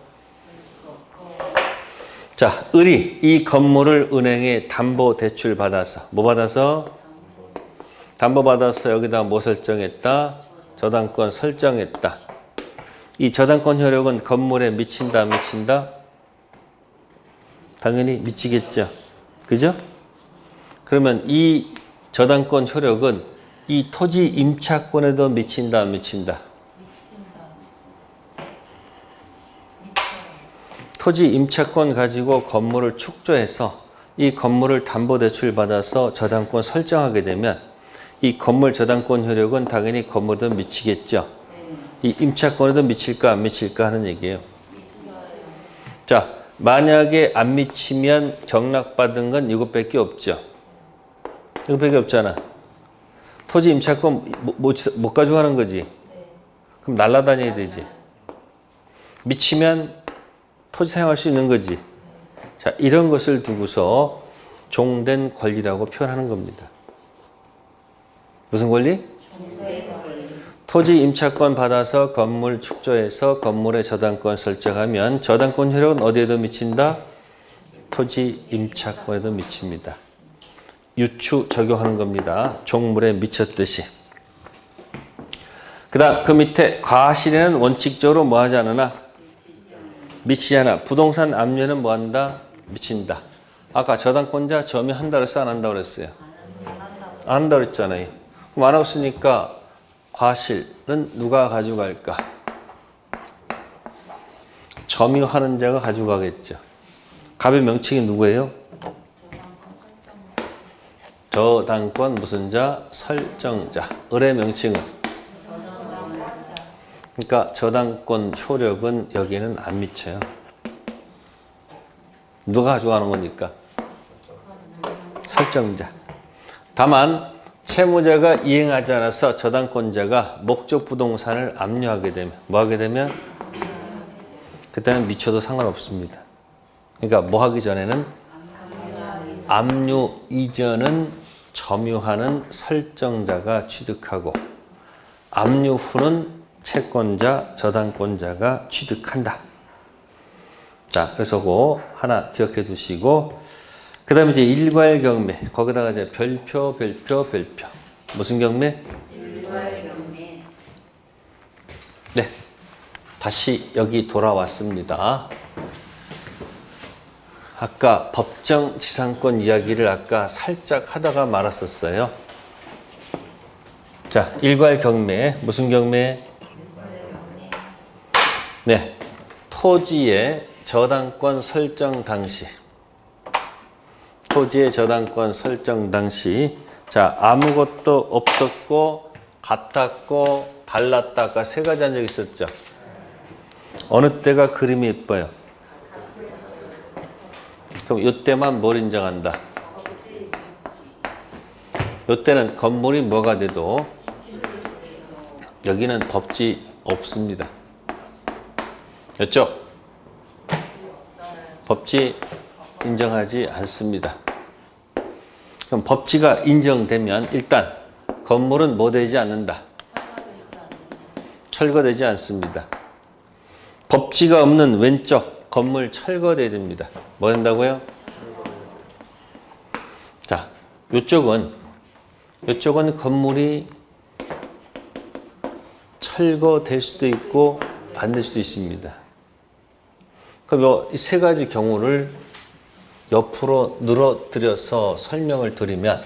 자, 을이 이 건물을 은행에 담보대출 받아서 뭐 받아서? 담보받아서 여기다 뭐 설정했다? 저당권 설정했다. 이 저당권 효력은 건물에 미친다 안 미친다? 당연히 미치겠죠. 그죠? 그러면 이 저당권 효력은 이 토지 임차권에도 미친다 안 미친다? 토지 임차권 가지고 건물을 축조해서 이 건물을 담보대출 받아서 저당권 설정하게 되면 이 건물 저당권 효력은 당연히 건물에도 미치겠죠. 이 임차권에도 미칠까 안 미칠까 하는 얘기예요. 자, 만약에 안 미치면 경락받은 건 이것밖에 없죠. 이것밖에 없잖아. 토지 임차권 못 가져가는 거지. 그럼 날라다녀야 되지. 미치면 토지 사용할 수 있는 거지. 자, 이런 것을 두고서 종된 권리라고 표현하는 겁니다. 무슨 권리? 토지 임차권 받아서 건물 축조해서 건물의 저당권 설정하면 저당권 효력은 어디에도 미친다? 토지 임차권에도 미칩니다. 유추 적용하는 겁니다. 종물에 미쳤듯이. 그 다음 그 밑에 과실에는 원칙적으로 뭐 하지 않으나? 미치지 않아. 부동산 압류는 뭐 한다? 미친다. 아까 저당권자 점유한다 그랬어? 안 한다 그랬어요? 안 한다 그랬잖아요. 그럼 안 하고 있으니까 과실은 누가 가져갈까? 점유하는 자가 가져가겠죠. 갑의 명칭이 누구예요? 저당권 무슨 자? 설정자. 을의 명칭은? 그러니까 저당권 효력은 여기는 안 미쳐요. 누가 가져가는 거니까? 설정자. 다만 채무자가 이행하지 않아서 저당권자가 목적 부동산을 압류하게 되면 뭐 하게 되면? 그때는 미쳐도 상관없습니다. 그러니까 뭐 하기 전에는? 압류 이전은 점유하는 설정자가 취득하고 압류 후는 채권자, 저당권자가 취득한다. 자, 그래서 그거 하나 기억해 두시고 그 다음에 이제 일괄경매. 거기다가 이제 별표. 무슨 경매? 일괄경매. 네. 다시 여기 돌아왔습니다. 아까 법정 지상권 이야기를 아까 살짝 하다가 말았었어요. 자, 일괄경매. 무슨 경매? 네. 토지의 저당권 설정 당시. 토지의 저당권 설정 당시 자, 아무것도 없었고 같았고 달랐다. 아까 세 가지 한 적 있었죠. 어느 때가 그림이 예뻐요? 그럼 이때만 뭘 인정한다? 이때는 건물이 뭐가 돼도 여기는 법지 없습니다. 였죠? 법지 인정하지 않습니다. 그럼 법지가 인정되면 일단 건물은 뭐 되지 않는다? 철거되지 않습니다. 법지가 없는 왼쪽 건물 철거돼야 됩니다. 뭐 된다고요? 자, 이쪽은 건물이 철거될 수도 있고 안 될 수도 있습니다. 그럼 이 세 가지 경우를 옆으로 늘어뜨려서 설명을 드리면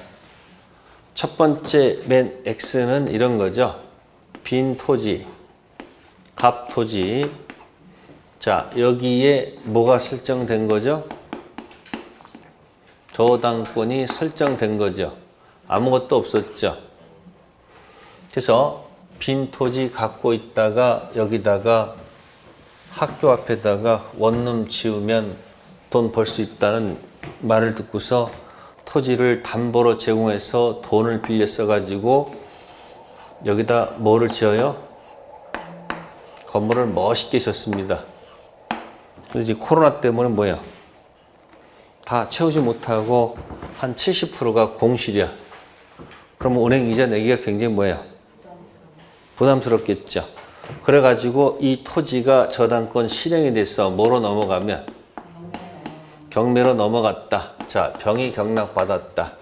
첫 번째 맨 X는 이런 거죠. 빈 토지, 갑 토지. 자, 여기에 뭐가 설정된 거죠? 저당권이 설정된 거죠. 아무것도 없었죠. 그래서 빈 토지 갖고 있다가 여기다가 학교 앞에다가 원룸 지으면 돈 벌 수 있다는 말을 듣고서 토지를 담보로 제공해서 돈을 빌려 써가지고 여기다 뭐를 지어요? 건물을 멋있게 지었습니다. 그런데 코로나 때문에 뭐예요? 다 채우지 못하고 한 70%가 공실이야. 그러면 은행 이자 내기가 굉장히 뭐예요? 부담스럽겠죠. 그래가지고 이 토지가 저당권 실행이 돼서 뭐로 넘어가면 경매로 넘어갔다. 자, 병이 경락받았다.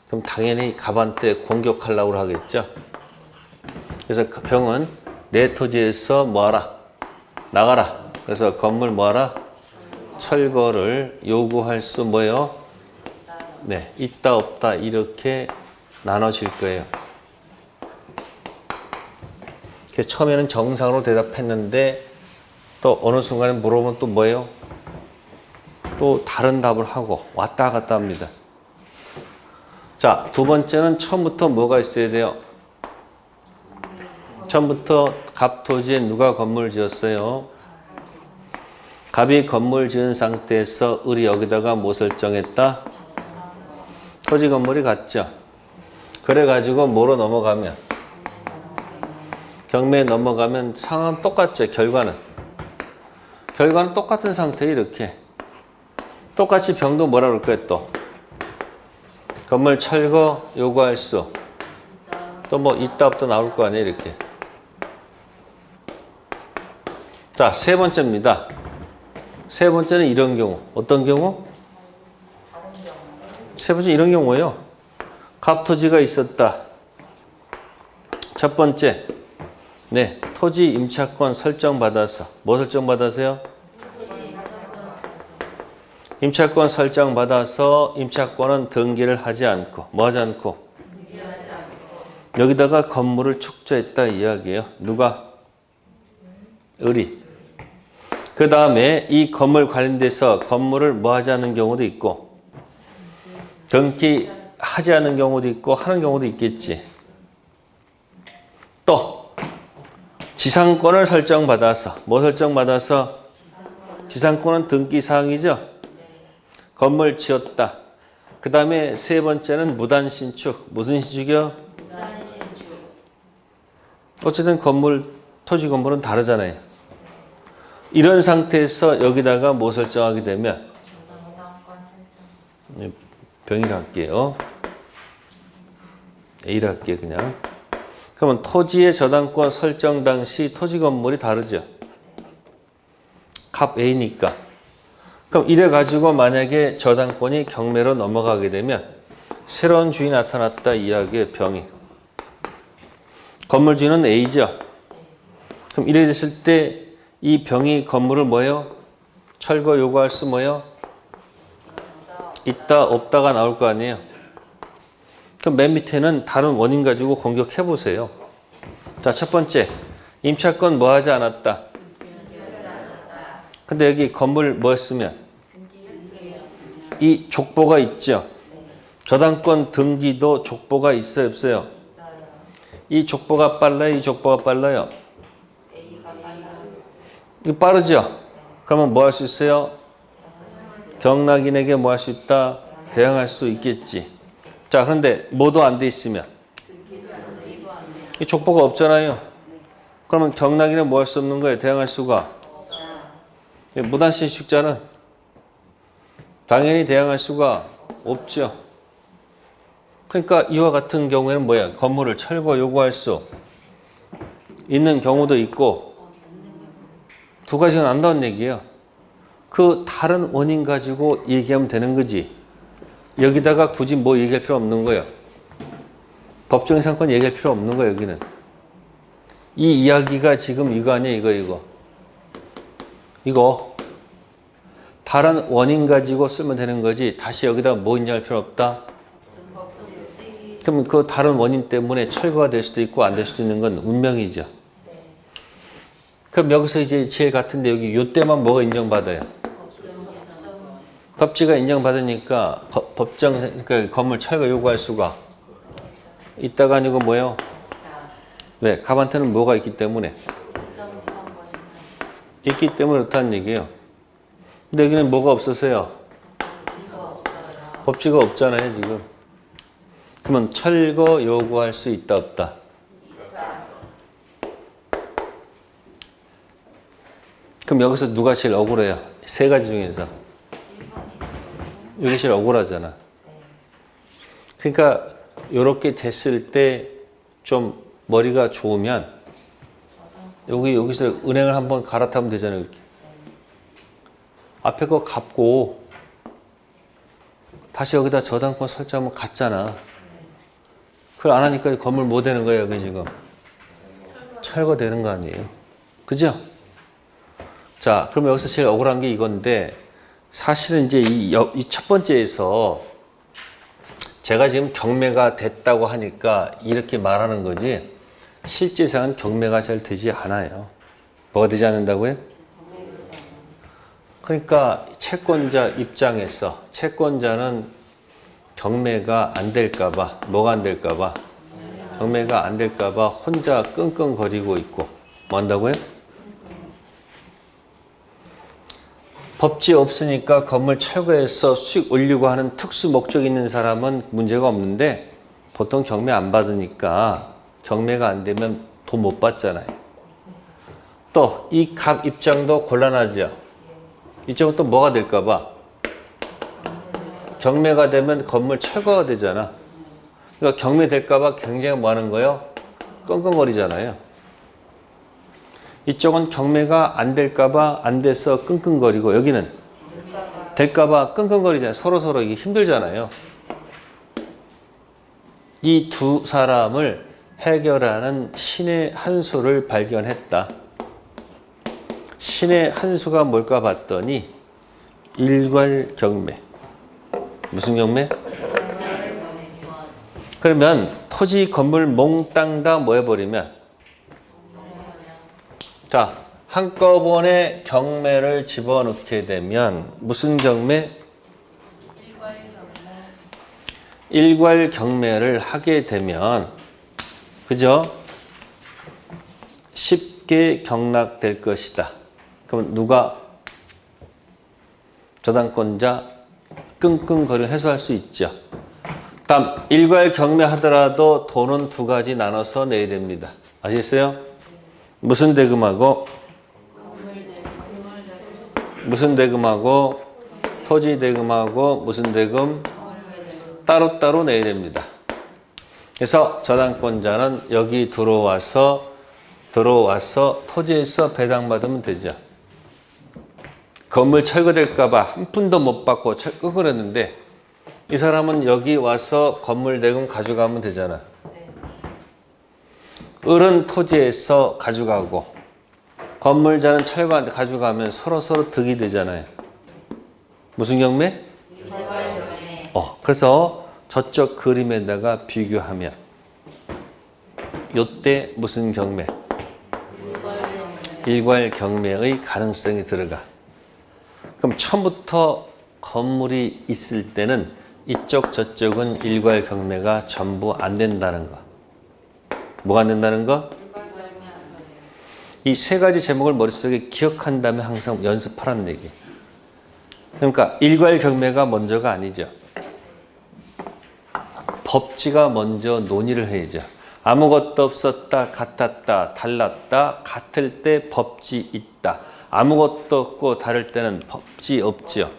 그럼 당연히 갑한테 공격하려고 하겠죠. 그래서 그 병은 내 토지에서 뭐하라? 나가라. 그래서 건물 뭐하라? 철거를 요구할 수 뭐예요? 네, 있다 없다 이렇게 나눠질 거예요. 그래서 처음에는 정상으로 대답했는데 또 어느 순간에 물어보면 또 뭐예요? 또 다른 답을 하고 왔다 갔다 합니다. 자, 두 번째는 처음부터 뭐가 있어야 돼요? 처음부터 갑 토지에 누가 건물 지었어요? 갑이 건물 지은 상태에서 을이 여기다가 뭐 설정했다? 토지 건물이 같죠. 그래가지고 뭐로 넘어가면? 경매에 넘어가면 상황은 똑같죠. 결과는 똑같은 상태에 이렇게 똑같이 병도 뭐라 그럴까요? 또 건물 철거 요구할 수 또 뭐 있다 없다 나올 거 아니에요. 이렇게. 자, 세 번째입니다. 세 번째는 이런 경우. 어떤 경우? 세 번째 이런 경우예요. 갑토지가 있었다. 첫 번째, 네, 토지 임차권 설정받아서 뭐 설정받아서요? 임차권 설정받아서 임차권은 등기를 하지 않고 뭐 하지 않고? 여기다가 건물을 축조했다 이야기예요. 누가? 을이. 그 다음에 이 건물 관련돼서 건물을 뭐 하지 않는 경우도 있고 등기하지 않는 경우도 있고 하는 경우도 있겠지. 또 지상권을 설정받아서 뭐 설정받아서? 지상권은 등기사항이죠. 건물 지었다. 그 다음에 세 번째는 무단신축. 무슨 신축이요? 어쨌든 건물, 토지 건물은 다르잖아요. 이런 상태에서 여기다가 뭐 설정하게 되면 병이라 할게요. A라 할게요 그냥. 그러면 토지의 저당권 설정 당시 토지 건물이 다르죠. 갑 A니까. 그럼 이래 가지고 만약에 저당권이 경매로 넘어가게 되면 새로운 주인이 나타났다 이야기의 병이. 건물 주인은 A죠. 그럼 이래 됐을 때 이 병이 건물을 뭐예요? 철거 요구할 수 뭐예요? 있다 없다가 나올 거 아니에요. 그럼 맨 밑에는 다른 원인 가지고 공격해 보세요. 자, 첫 번째 임차권 뭐 하지 않았다. 근데 여기 건물 뭐 했으면 이 족보가 있죠. 저당권 등기도 족보가 있어요 없어요? 이 족보가 빨라요? 이 족보가 빨라요? 이거 빠르죠? 그러면 뭐 할 수 있어요? 경락인에게 뭐 할 수 있다? 대항할 수 있겠지. 자, 그런데 뭐도 안 돼 있으면 이 족보가 없잖아요. 그러면 경락인은 뭐 할 수 없는 거예요? 대항할 수가. 무단신축자는 당연히 대항할 수가 없죠. 그러니까 이와 같은 경우에는 뭐야? 건물을 철거 요구할 수 있는 경우도 있고 두 가지가 난다는 얘기예요. 그 다른 원인 가지고 얘기하면 되는 거지. 여기다가 굳이 뭐 얘기할 필요 없는 거예요. 법정의 상권 얘기할 필요 없는 거예요. 여기는. 이 이야기가 지금 이거 아니에요. 이거. 다른 원인 가지고 쓰면 되는 거지. 다시 여기다 뭐 인정할 필요 없다. 그럼 그 다른 원인 때문에 철거가 될 수도 있고 안 될 수도 있는 건 운명이죠. 그럼 여기서 이제 제일 같은데 여기 요때만 뭐가 인정받아요? 법지가 인정받으니까 그러니까 건물 철거 요구할 수가 있다가 아니고 뭐예요? 왜? 갑한테는 뭐가 있기 때문에? 있기 때문에 그렇다는 얘기예요. 근데 여기는 뭐가 없어서요? 법지가 없잖아요 지금. 그러면 철거 요구할 수 있다 없다? 그럼 여기서 누가 제일 억울해요? 세 가지 중에서. 이게 제일 억울하잖아. 그러니까 이렇게 됐을 때 좀 머리가 좋으면 여기서 은행을 한번 갈아타면 되잖아요. 이렇게. 앞에 거 갚고 다시 여기다 저당권 설정하면 갔잖아. 그걸 안 하니까 건물 뭐 되는 거예요, 여기 지금? 철거되는 거 아니에요? 그죠? 자, 그럼 여기서 제일 억울한 게 이건데, 사실은 이제 이 첫 번째에서 제가 지금 경매가 됐다고 하니까 이렇게 말하는 거지, 실제상은 경매가 잘 되지 않아요. 뭐가 되지 않는다고요? 그러니까 채권자 입장에서 채권자는 경매가 안 될까봐, 뭐가 안 될까봐, 경매가 안 될까봐 혼자 끙끙거리고 있고, 뭐 한다고요? 법지 없으니까 건물 철거해서 수익 올리고 하는 특수 목적 있는 사람은 문제가 없는데, 보통 경매 안 받으니까 경매가 안 되면 돈 못 받잖아요. 또 이 각 입장도 곤란하죠. 이쪽은 또 뭐가 될까봐, 경매가 되면 건물 철거가 되잖아. 그러니까 경매 될까봐 굉장히 뭐 하는 거예요? 끙끙거리잖아요. 이쪽은 경매가 안 될까봐 안 돼서 끙끙거리고, 여기는 될까봐 끙끙거리잖아요. 서로 이게 힘들잖아요. 이 두 사람을 해결하는 신의 한 수를 발견했다. 신의 한 수가 뭘까 봤더니 일괄경매. 무슨 경매? 그러면 토지 건물 몽땅 다 뭐 해버리면, 자, 한꺼번에 경매를 집어넣게 되면 무슨 경매? 일괄 경매를 하게 되면, 그죠? 쉽게 경락될 것이다. 그럼 누가? 저당권자 끙끙거리를 해소할 수 있죠. 다음, 일괄 경매 하더라도 돈은 두 가지 나눠서 내야 됩니다. 아시겠어요? 무슨 대금하고 무슨 대금하고 토지 대금하고 무슨 대금 따로따로 내야 됩니다. 그래서 저당권자는 여기 들어와서 토지에서 배당받으면 되죠. 건물 철거될까봐 한 푼도 못 받고 끙끙거렸는데, 이 사람은 여기 와서 건물 대금 가져가면 되잖아. 을은 토지에서 가져가고 건물자는 철거한테 가져가면 서로 득이 되잖아요. 무슨 경매? 그래서 저쪽 그림에다가 비교하면 요때 무슨 경매? 일괄 경매의 가능성이 들어가. 그럼 처음부터 건물이 있을 때는 이쪽 저쪽은 일괄 경매가 전부 안 된다는 거. 뭐가 안 된다는 거? 이 세 가지 제목을 머릿속에 기억한 다음에 항상 연습하라는 얘기. 그러니까 일괄 경매가 먼저가 아니죠. 법지가 먼저 논의를 해야죠. 아무것도 없었다, 같았다, 달랐다, 같을 때 법지 있다. 아무것도 없고 다를 때는 법지 없죠.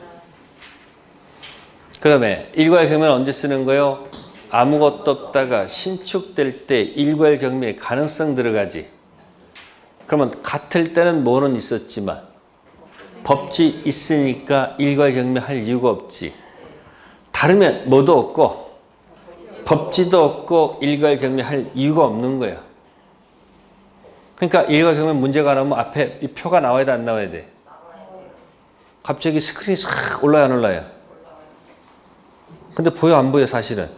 그다음에 일괄 경매는 언제 쓰는 거예요? 아무것도 없다가 신축될 때 일괄 경매의 가능성 들어가지. 그러면 같을 때는 뭐는 있었지만 법지 있으니까 일괄 경매 할 이유가 없지. 다르면 뭐도 없고 법지도 없고 일괄 경매 할 이유가 없는 거야. 그러니까 일괄 경매 문제가 나오면 앞에 이 표가 나와야 돼, 안 나와야 돼? 갑자기 스크린이 싹 올라야 안 올라요? 근데 보여 안 보여 사실은?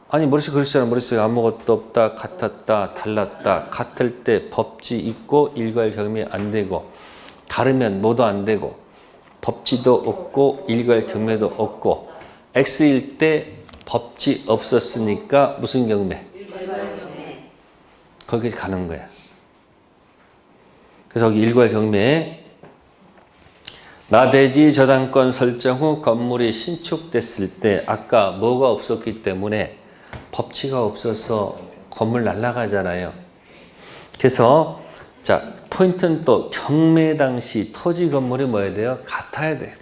아니 머릿속에 그랬잖아. 머릿속에 아무것도 없다, 같았다, 달랐다, 같을 때 법지 있고 일괄 경매 안 되고, 다르면 뭐도 안 되고, 법지도 없고 일괄 경매도 없고, X일 때 법지 없었으니까 무슨 경매? 거기 가는 거야. 그래서 여기 일괄 경매에 나대지 저당권 설정 후 건물이 신축됐을 때 아까 뭐가 없었기 때문에 법치가 없어서 건물 날아가잖아요. 그래서 자 포인트는 또 경매 당시 토지 건물이 뭐야 돼요? 같아야 돼.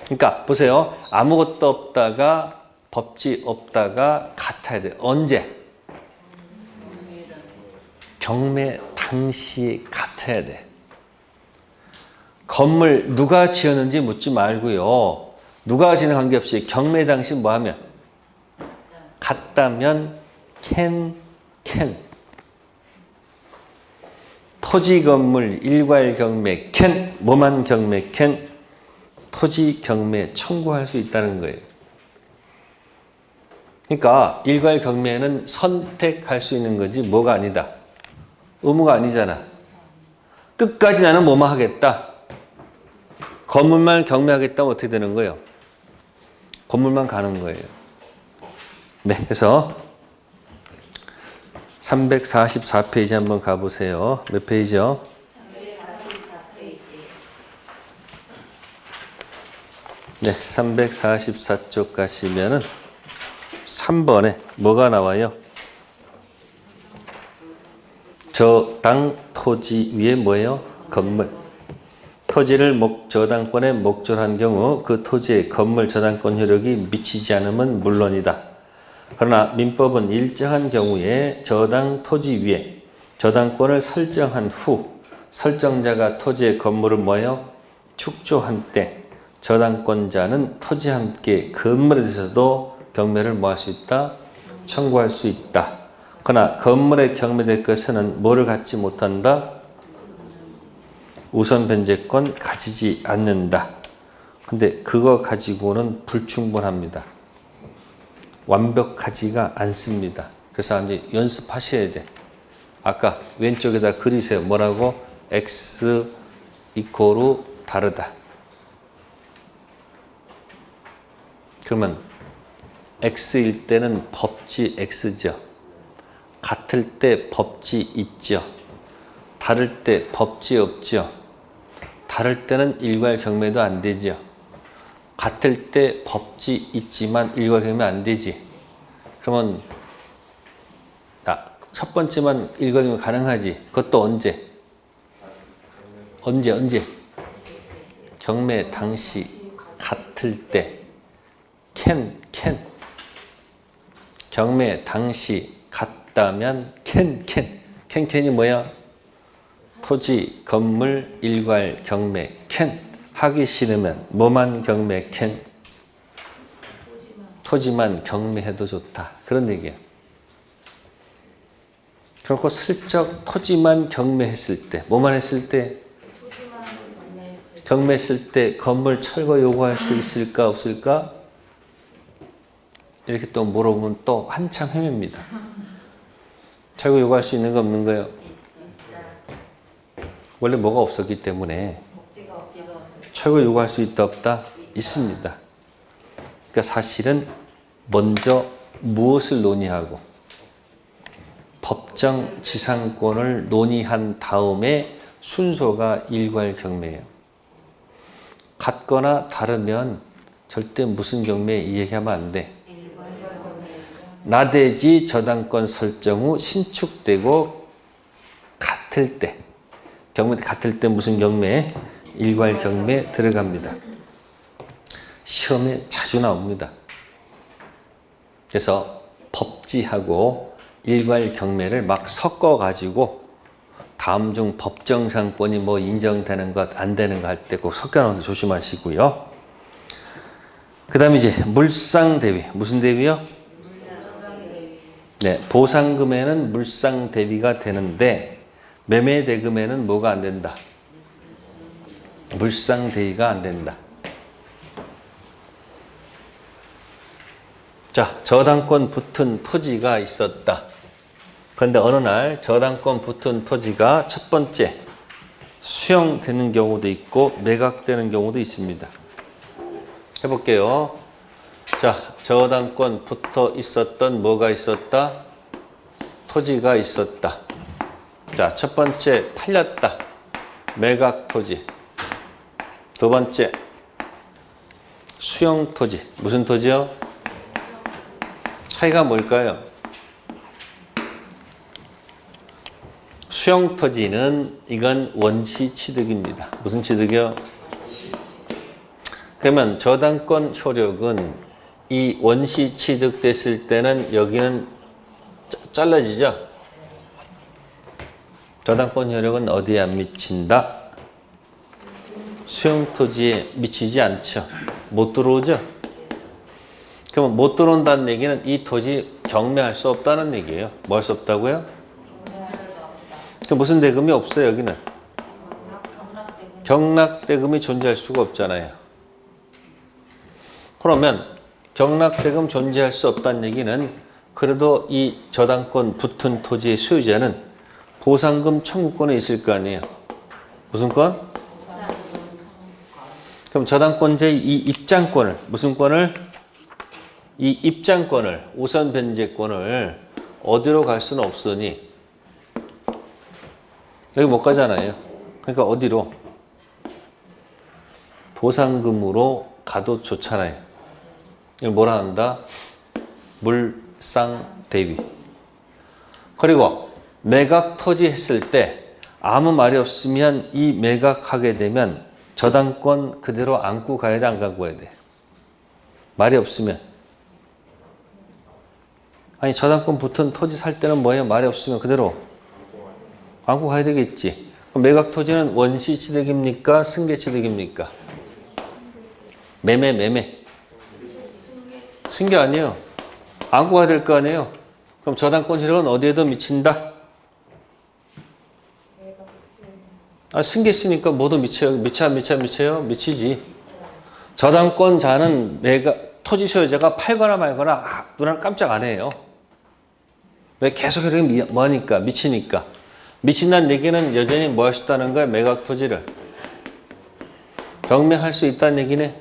그러니까 보세요. 아무것도 없다가 법지 없다가 같아야 돼. 언제? 경매 당시 같아야 돼. 건물 누가 지었는지 묻지 말고요. 누가 하시는 관계없이 경매 당시 뭐 하면? 같다면 can. 토지 건물 일괄 경매 can. 뭐만 경매 can? 토지 경매 청구할 수 있다는 거예요. 그러니까 일괄 경매는 선택할 수 있는 거지 뭐가 아니다. 의무가 아니잖아. 끝까지 나는 뭐만 하겠다. 건물만 경매하겠다면 어떻게 되는 거예요? 건물만 가는 거예요. 네, 그래서 344페이지 한번 가보세요. 몇 페이지요? 344페이지. 네, 344쪽 가시면은 3번에 뭐가 나와요? 저당 토지 위에 뭐예요? 건물. 토지를 저당권에 목조한 경우 그 토지의 건물 저당권 효력이 미치지 않으면 물론이다. 그러나 민법은 일정한 경우에 저당 토지 위에 저당권을 설정한 후 설정자가 토지의 건물을 뭐예요? 축조한 때 저당권자는 토지와 함께 건물에 대해서도 경매를 뭐 할 수 있다? 청구할 수 있다. 그러나 건물에 경매될 것에는 뭐를 갖지 못한다? 우선 변제권 가지지 않는다. 근데 그거 가지고는 불충분합니다. 완벽하지가 않습니다. 그래서 이제 연습하셔야 돼. 아까 왼쪽에다 그리세요. 뭐라고? x 이코로 다르다. 그러면 x일 때는 법지 x죠. 같을 때 법지 있죠. 다를 때 법지 없죠. 다를 때는 일괄 경매도 안 되죠. 같을 때 법지 있지만 일괄 경매 안 되지. 그러면 첫 번째만 일괄 경매 가능하지. 그것도 언제? 언제? 경매 당시 같을 때 can. 경매 당시 같다면 can이 뭐야? 토지, 건물, 일괄 경매 can. 하기 싫으면 뭐만 경매 can? 토지만 경매해도 좋다. 그런 얘기야. 그렇고 슬쩍 토지만 경매했을 때 뭐만 했을 때? 경매했을 때 건물 철거 요구할 수 있을까 없을까? 이렇게 또 물어보면 또 한참 헤맵니다. 철거 요구할 수 있는 거 없는 거예요? 원래 뭐가 없었기 때문에 철거 요구할 수 있다 없다? 있습니다. 그러니까 사실은 먼저 무엇을 논의하고 법정 지상권을 논의한 다음에 순서가 일괄 경매예요. 같거나 다르면 절대 무슨 경매 이 얘기하면 안 돼. 나대지 저당권 설정 후 신축되고 같을 때 경매 같을 때 무슨 경매? 일괄 경매 들어갑니다. 시험에 자주 나옵니다. 그래서 법지하고 일괄 경매를 막 섞어 가지고 다음 중 법정상권이 뭐 인정되는 것 안 되는 거 할 때 꼭 섞여 놓는 거 조심하시고요. 그 다음에 이제 물상대위. 무슨 대위요? 네, 보상금에는 물상대위가 되는데 매매대금에는 뭐가 안 된다? 물상대위가 안 된다. 자, 저당권 붙은 토지가 있었다. 그런데 어느 날 저당권 붙은 토지가 첫 번째 수용되는 경우도 있고 매각되는 경우도 있습니다. 해볼게요. 자, 저당권 붙어 있었던 뭐가 있었다? 토지가 있었다. 자, 첫 번째 팔렸다. 매각 토지. 두 번째 수용 토지. 무슨 토지요? 차이가 뭘까요? 수용 토지는 이건 원시 취득입니다. 무슨 취득이요? 그러면 저당권 효력은 이 원시 취득됐을 때는 여기는 잘라지죠? 저당권 효력은 어디에 안 미친다? 수용 토지에 미치지 않죠. 못 들어오죠? 그러면 못 들어온다는 얘기는 이 토지 경매할 수 없다는 얘기예요. 뭐 할 수 없다고요? 그 무슨 대금이 없어요, 여기는? 경락대금이 존재할 수가 없잖아요. 그러면 경락대금 존재할 수 없다는 얘기는 그래도 이 저당권 붙은 토지의 소유자는 보상금 청구권에 있을 거 아니에요. 무슨 권? 그럼 저당권자의 이 입장권을, 무슨 권을? 이 입장권을, 우선 변제권을 어디로 갈 수는 없으니 여기 못 가잖아요. 그러니까 어디로? 보상금으로 가도 좋잖아요. 이걸 뭐라 한다? 물상대위. 그리고 매각 토지 했을 때 아무 말이 없으면 이 매각하게 되면 저당권 그대로 안고 가야 돼, 안 갖고 가야 돼? 말이 없으면. 아니 저당권 붙은 토지 살 때는 뭐예요? 말이 없으면 그대로 안고 가야 되겠지. 그럼 매각 토지는 원시 취득입니까? 승계 취득입니까? 매매. 승계 아니에요. 안고 가야 될 거 아니에요. 그럼 저당권 세력은 어디에도 미친다? 승계 쓰니까 뭐도 미쳐요? 미쳐요? 미치지. 저당권자는 토지 소유자가 팔거나 말거나 누나는 깜짝 안 해요. 왜 계속 이렇게 뭐하니까? 미치니까. 미친다는 얘기는 여전히 뭐 할 수 있다는 거야? 매각 토지를 경매할 수 있다는 얘기네.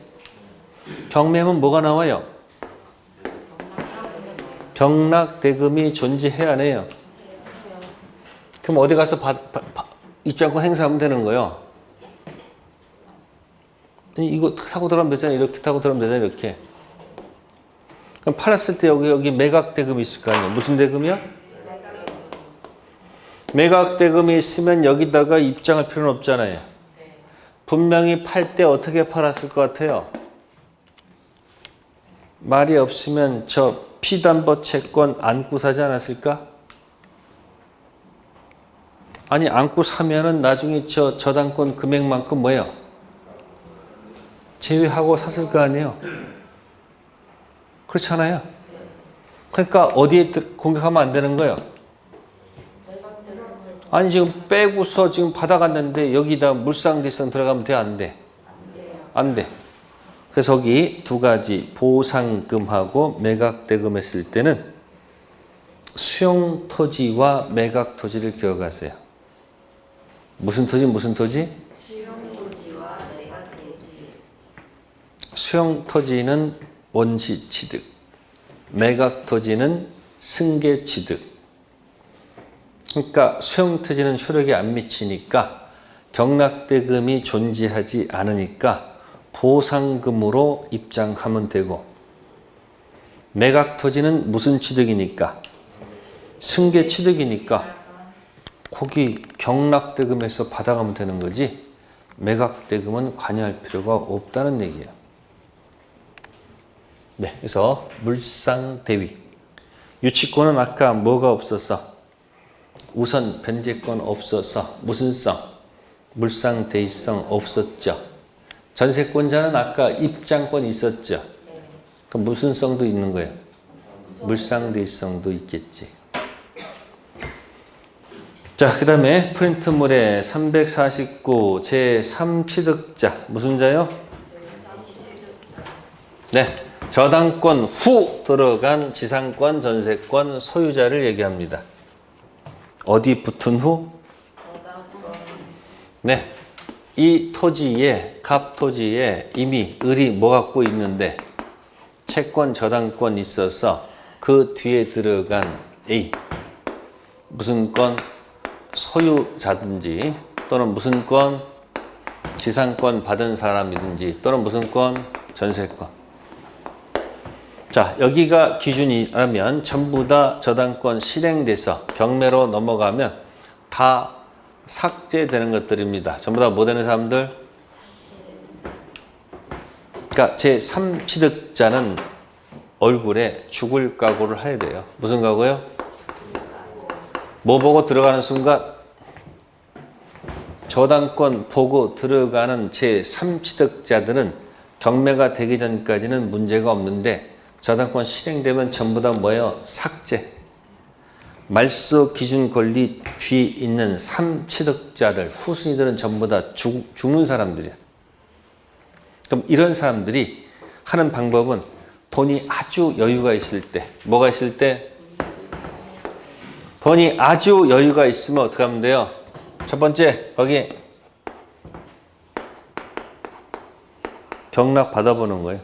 경매하면 뭐가 나와요? 경락대금이 존재해야 해요. 그럼 어디 가서 입장권 행사하면 되는 거예요. 이거 타고 들어가면 되잖아요. 이렇게 타고 들어가면 되잖아요. 이렇게. 그럼 팔았을 때 여기 매각대금이 있을 거 아니에요. 무슨 대금이요? 매각대금이 있으면 여기다가 입장할 필요는 없잖아요. 분명히 팔 때 어떻게 팔았을 것 같아요? 말이 없으면 저 피담보 채권 안고 사지 않았을까? 아니 안고 사면은 나중에 저당권 금액만큼 뭐예요? 제외하고 샀을 거 아니에요? 그렇잖아요. 그러니까 어디에 공격하면 안 되는 거예요? 아니 지금 빼고서 지금 받아갔는데 여기다 물상대성 들어가면 돼? 안 돼? 안 돼. 그래서 여기 두 가지 보상금하고 매각대금 했을 때는 수용토지와 매각토지를 기억하세요. 무슨 토지? 수용토지와 매각토지. 수용토지는 원시취득, 매각토지는 승계취득. 그러니까 수용토지는 효력이 안 미치니까 경락대금이 존재하지 않으니까 보상금으로 입장하면 되고, 매각토지는 무슨 취득이니까? 승계취득이니까 거기 경락대금에서 받아가면 되는 거지 매각대금은 관여할 필요가 없다는 얘기예요. 네, 그래서 물상대위. 유치권은 아까 뭐가 없어서? 우선 변제권 없어서 무슨 성? 물상대위성 없었죠. 전세권자는 아까 입장권 있었죠. 그럼 무슨 성도 있는 거예요? 물상대위성도 있겠지. 자, 그 다음에 프린트물에 349 제3취득자 무슨 자요? 네, 저당권 후 들어간 지상권, 전세권 소유자를 얘기합니다. 어디 붙은 후? 네, 이 토지에, 갑토지에 이미 을이 뭐 갖고 있는데 채권, 저당권 있어서 그 뒤에 들어간 A 무슨 권? 소유자든지 또는 무슨 권? 지상권 받은 사람이든지 또는 무슨 권? 전세권. 자, 여기가 기준이라면 전부 다 저당권 실행돼서 경매로 넘어가면 다 삭제되는 것들입니다. 전부 다 뭐 되는 사람들? 그러니까 제3취득자는 얼굴에 죽을 각오를 해야 돼요. 무슨 각오요? 뭐 보고 들어가는 순간 저당권 보고 들어가는 제3취득자들은 경매가 되기 전까지는 문제가 없는데 저당권 실행되면 전부 다 뭐예요? 삭제. 말소 기준 권리 뒤에 있는 3취득자들, 후순위들은 전부 다 죽는 사람들이야. 그럼 이런 사람들이 하는 방법은 돈이 아주 여유가 있을 때, 뭐가 있을 때? 돈이 아주 여유가 있으면 어떻게 하면 돼요? 첫 번째, 거기 경락 받아보는 거예요.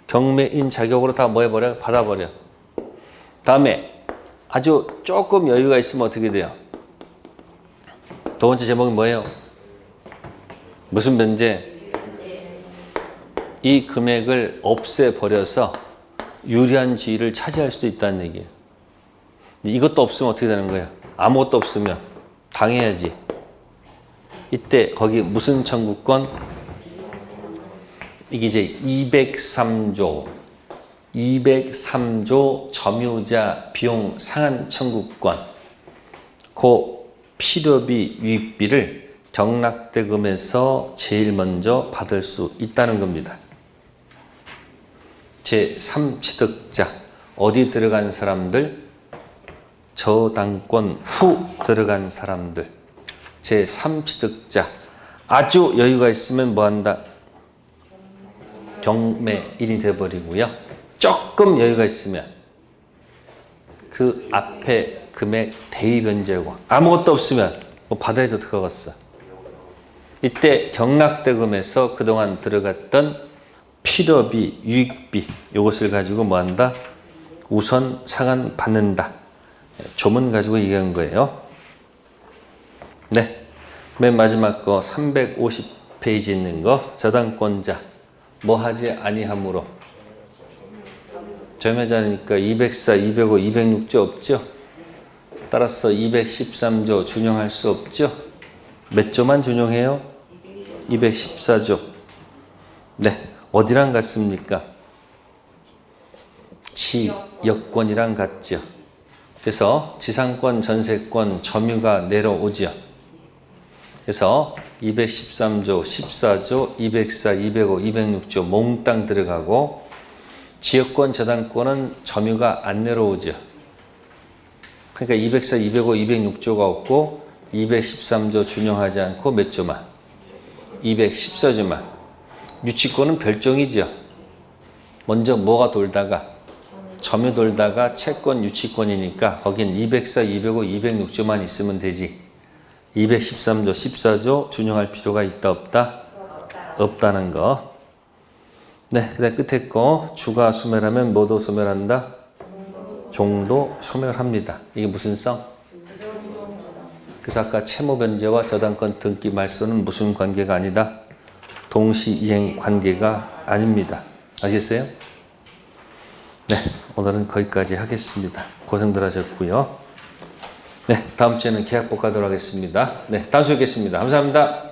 경매인 자격으로 다 뭐 해버려? 받아버려. 다음에 아주 조금 여유가 있으면 어떻게 돼요? 두 번째 제목이 뭐예요? 무슨 변제? 이 금액을 없애버려서 유리한 지위를 차지할 수 있다는 얘기예요. 이것도 없으면 어떻게 되는 거예요? 아무것도 없으면 당해야지. 이때 거기 무슨 청구권? 이게 이제 203조 점유자 비용 상한 청구권. 그 필요비 유익비를 경락대금에서 제일 먼저 받을 수 있다는 겁니다. 제3취득자 어디 들어간 사람들? 저당권 후 들어간 사람들. 제3취득자 아주 여유가 있으면 뭐한다? 경매인이 돼버리고요. 조금 여유가 있으면 그 앞에 금액 대위 변제고 아무것도 없으면 뭐 바다에서 들어갔어. 이때 경락대금에서 그동안 들어갔던 필요비, 유익비 이것을 가지고 뭐한다? 우선 상환 받는다. 조문 가지고 얘기한 거예요. 네, 맨 마지막 거 350페이지 있는 거 저당권자 뭐 하지 아니함으로 점유자니까 204, 205, 206조 없죠? 따라서 213조 준용할 수 없죠? 몇 조만 준용해요? 214조. 네, 어디랑 같습니까? 지역권이랑 같죠. 그래서 지상권, 전세권, 점유가 내려오죠. 그래서 213조, 14조, 204, 205, 206조 몽땅 들어가고 지역권, 저당권은 점유가 안 내려오죠. 그러니까 204, 205, 206조가 없고 213조 준용하지 않고 몇 조만? 214조만. 유치권은 별종이죠. 먼저 뭐가 돌다가 점유 돌다가 채권 유치권이니까 거긴 204, 205, 206조만 있으면 되지. 213조, 14조 준용할 필요가 있다 없다? 없다는 거. 네, 그 다음 끝에 거 주가 소멸하면 뭐도 소멸한다? 종도 소멸합니다. 이게 무슨 성? 그래서 아까 채무 변제와 저당권 등기 말소는 무슨 관계가 아니다? 동시이행 관계가 아닙니다. 아시겠어요? 네, 오늘은 거기까지 하겠습니다. 고생들 하셨고요. 네, 다음 주에는 계약복 가도록 하겠습니다. 네, 다음 주에 뵙겠습니다. 감사합니다.